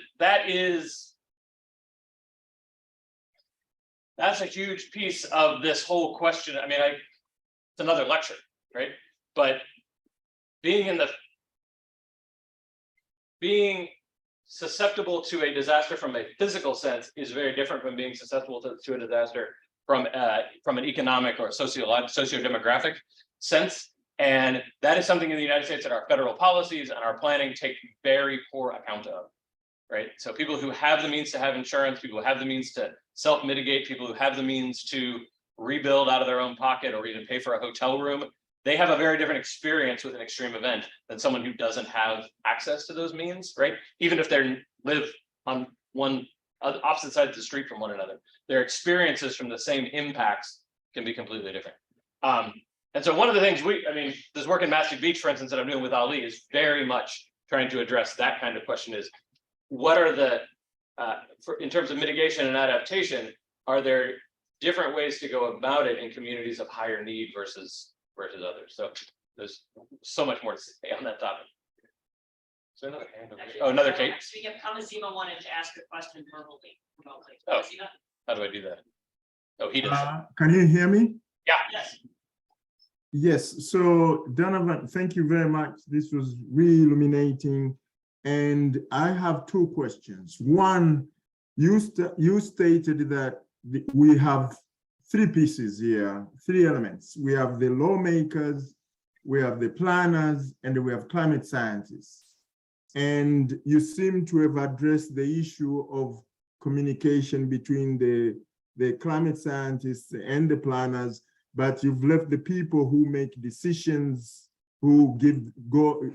huge piece of this whole question. I mean, it's another lecture, right? But being susceptible to a disaster from a physical sense is very different from being susceptible to a disaster from an economic or socio-demographic sense. And that is something in the United States that our federal policies and our planning take very poor account of, right? So people who have the means to have insurance, people who have the means to self-mitigate, people who have the means to rebuild out of their own pocket or even pay for a hotel room, they have a very different experience with an extreme event than someone who doesn't have access to those means, right? Even if they live on one opposite sides of the street from one another, their experiences from the same impacts can be completely different. And so one of the things this work in Mastic Beach, for instance, that I'm doing with Ali is very much trying to address that kind of question is, what are the, in terms of mitigation and adaptation, are there different ways to go about it in communities of higher need versus others? So there's so much more to say on that topic. So another hand over here. Oh, another Kate. Actually, Kamasima wanted to ask a question verbally. remotely. Oh. Kamasima? How do I do that? Oh, he does. Can you hear me? Yes. Yes, so Donovan, thank you very much. This was really illuminating. And I have two questions. One, you stated that we have three pieces here, three elements. We have the lawmakers, we have the planners, and we have climate scientists. And you seem to have addressed the issue of communication between the climate scientists and the planners, but you've left the people who make decisions, who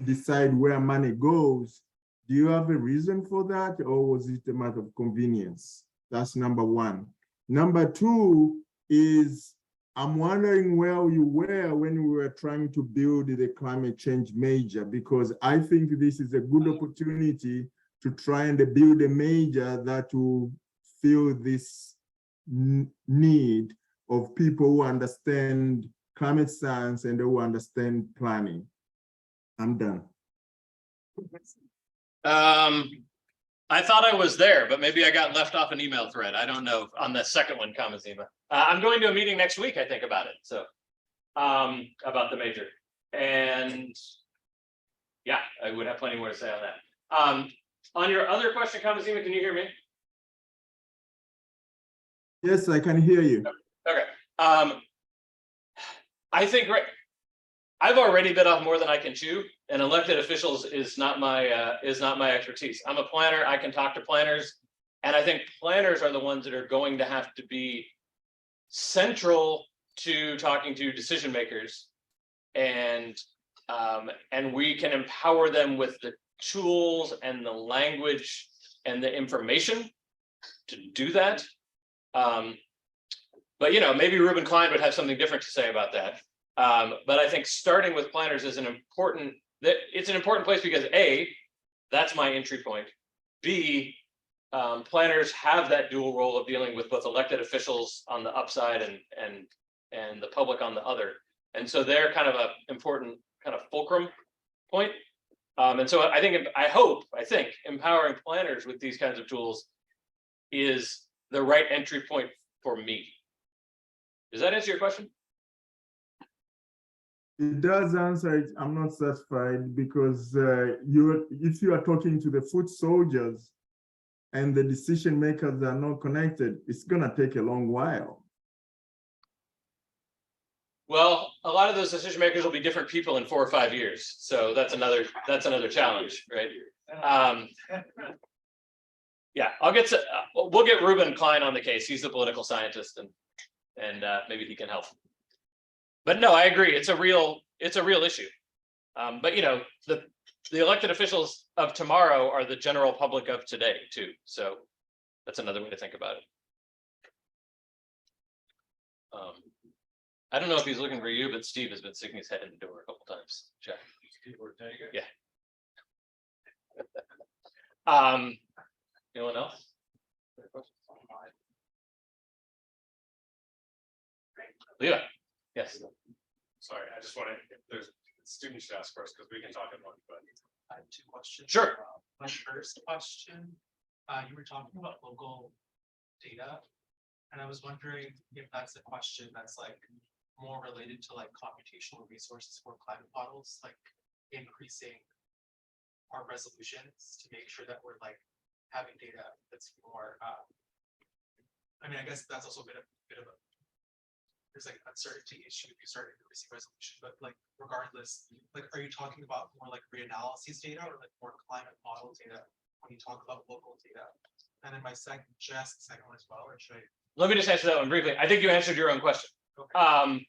decide where money goes. Do you have a reason for that, or was it a matter of convenience? That's number one. Number two is, I'm wondering where you were when we were trying to build the climate change major, because I think this is a good opportunity to try and build a major that will fill this need of people who understand climate science and who understand planning. I'm done. I thought I was there, but maybe I got left off an email thread. I don't know on the second one, Kamasima. I'm going to a meeting next week, I think, about it. So about the major. And yeah, I would have plenty more to say on that. On your other question, Kamasima, can you hear me? Yes, I can hear you. Okay. I think I've already bit off more than I can chew, and elected officials is not my expertise. I'm a planner. I can talk to planners, and I think planners are the ones that are going to have to be central to talking to decision makers, and we can empower them with the tools and the language and the information to do that. But maybe Ruben Klein would have something different to say about that. But I think starting with planners is it's an important place because A, that's my entry point. B, planners have that dual role of dealing with both elected officials on the upside and the public on the other. And so they're kind of an important kind of fulcrum point. And so I think empowering planners with these kinds of tools is the right entry point for me. Does that answer your question? It does answer it. I'm not satisfied because if you are talking to the foot soldiers and the decision makers are not connected, it's gonna take a long while. Well, a lot of those decision makers will be different people in 4 or 5 years. So that's another challenge, right? Yeah, we'll get Ruben Klein on the case. He's the political scientist, and maybe he can help. But no, I agree. It's a real issue. But the elected officials of tomorrow are the general public of today too. So that's another way to think about it. I don't know if he's looking for you, but Steve has been sticking his head in the door a couple times. Check. Yeah. Anyone else? Leah. Yes. Sorry, I just wanted, if there's students to ask first, because we can talk at one, but. I have 2 questions. Sure. My first question, you were talking about local data. And I was wondering if that's a question that's like more related to like computational resources for climate models, like increasing our resolutions to make sure that we're like having data that's more, I mean, I guess that's also a bit of a, there's like uncertainty issue if you start increasing resolution, but like regardless, like, are you talking about more like reanalysis data or like more climate model data when you talk about local data? And then my second one as well, or should I? Let me just answer that one briefly. I think you answered your own question. Okay.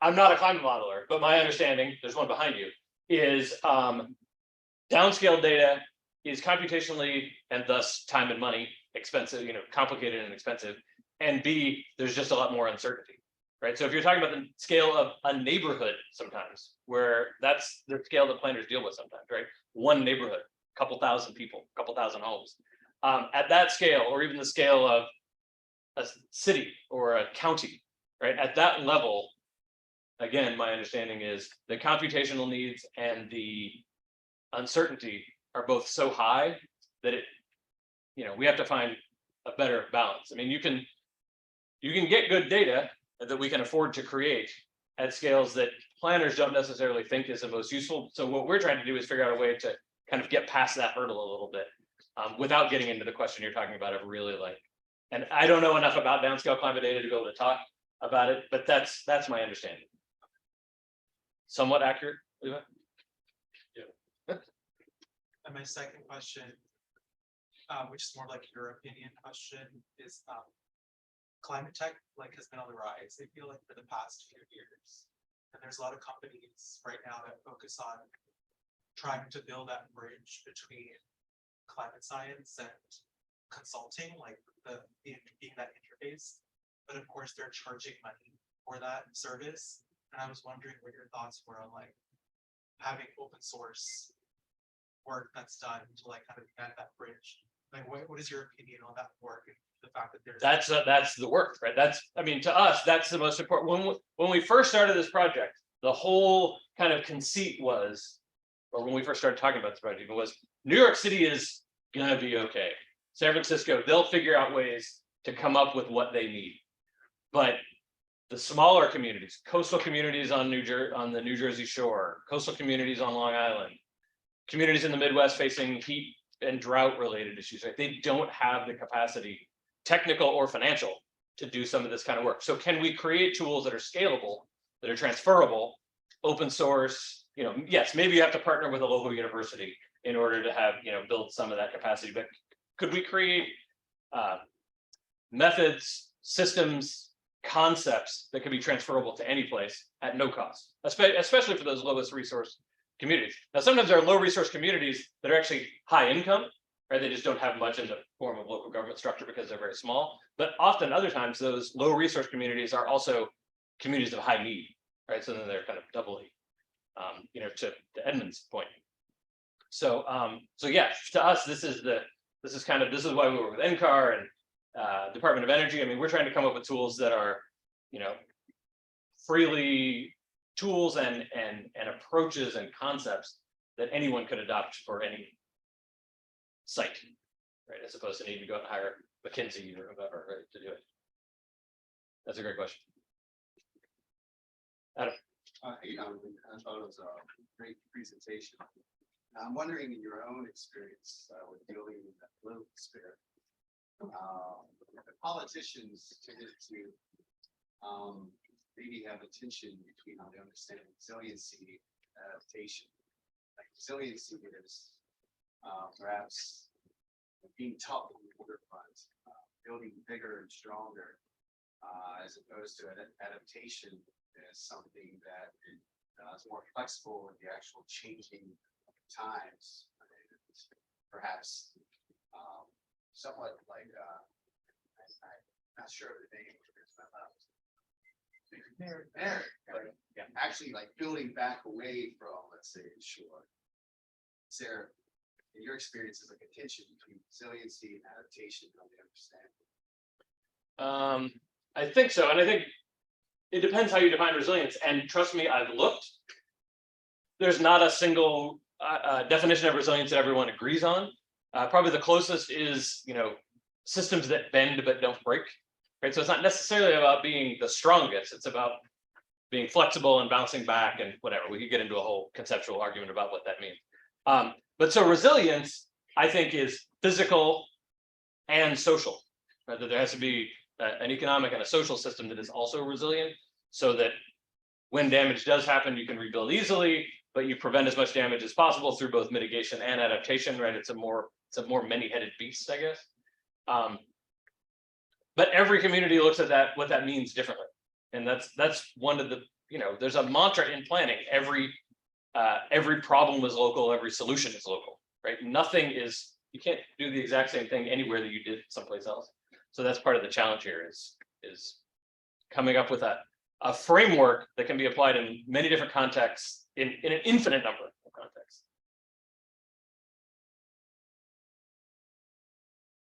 I'm not a climate modeler, but my understanding, there's one behind you, is downscale data is computationally and thus time and money expensive, complicated and expensive. And B, there's just a lot more uncertainty, right? So if you're talking about the scale of a neighborhood sometimes, where that's the scale that planners deal with sometimes, right? One neighborhood, a couple thousand people, a couple thousand homes. At that scale, or even the scale of a city or a county, right? At that level, again, my understanding is the computational needs and the uncertainty are both so high that we have to find a better balance. I mean, you can get good data that we can afford to create at scales that planners don't necessarily think is the most useful. So what we're trying to do is figure out a way to kind of get past that hurdle a little bit without getting into the question you're talking about of really and I don't know enough about downscale climate data to be able to talk about it, but that's my understanding. Somewhat accurate, Levi? And my second question, which is more like your opinion question, is climate tech has been on the rise. I feel like for the past few years, and there's a lot of companies right now that focus on trying to build that bridge between climate science and consulting, being that interface. But of course, they're charging money for that service. And I was wondering what your thoughts were on having open source work that's done to kind of connect that bridge. What is your opinion on that work and the fact that there's that's the work, right? To us, that's the most important. When we first started this project, the whole kind of conceit was, or when we first started talking about this project, was New York City is gonna be okay. San Francisco, they'll figure out ways to come up with what they need. But the smaller communities, coastal communities on the New Jersey shore, coastal communities on Long Island, communities in the Midwest facing heat and drought related issues, right? They don't have the capacity, technical or financial, to do some of this kind of work. So can we create tools that are scalable, that are transferable, open source? Yes, maybe you have to partner with a local university in order to have, build some of that capacity, but could we create methods, systems, concepts that could be transferable to any place at no cost, especially for those lowest resource communities? Now, sometimes there are low resource communities that are actually high income, right? They just don't have much in the form of local government structure because they're very small. But often other times those low resource communities are also communities of high need, right? So then they're kind of doubly, to Edmund's point. So yeah, to us, this is why we work with NCAR and Department of Energy. I mean, we're trying to come up with tools that are, freely tools and approaches and concepts that anyone could adopt for any site, right? As opposed to needing to go and hire McKinsey or whoever, right, to do it. That's a great question. Adam. I thought it was a great presentation. I'm wondering, in your own experience with dealing with that political spirit, the politicians tended to maybe have a tension between how they understand resiliency and adaptation. Like resiliency is perhaps being tough on the border front, building bigger and stronger, as opposed to adaptation as something that is more flexible with the actual changing times, perhaps somewhat like I'm not sure of the name. But yeah, actually like building back away from, let's say, the shore. Is there, in your experience, is like a tension between resiliency and adaptation? How they understand? I think so, and I think it depends how you define resilience. And trust me, I've looked. There's not a single definition of resilience that everyone agrees on. Probably the closest is, systems that bend but don't break. Right, so it's not necessarily about being the strongest. It's about being flexible and bouncing back and whatever. We could get into a whole conceptual argument about what that means. But so resilience, I think, is physical and social. Right? That there has to be an economic and a social system that is also resilient, so that when damage does happen, you can rebuild easily, but you prevent as much damage as possible through both mitigation and adaptation. Right? It's a more many-headed beast, I guess. But every community looks at what that means differently. And that's one of the there's a mantra in planning, every problem is local, every solution is local, right? Nothing is, you can't do the exact same thing anywhere that you did someplace else. So that's part of the challenge here is coming up with a framework that can be applied in many different contexts in an infinite number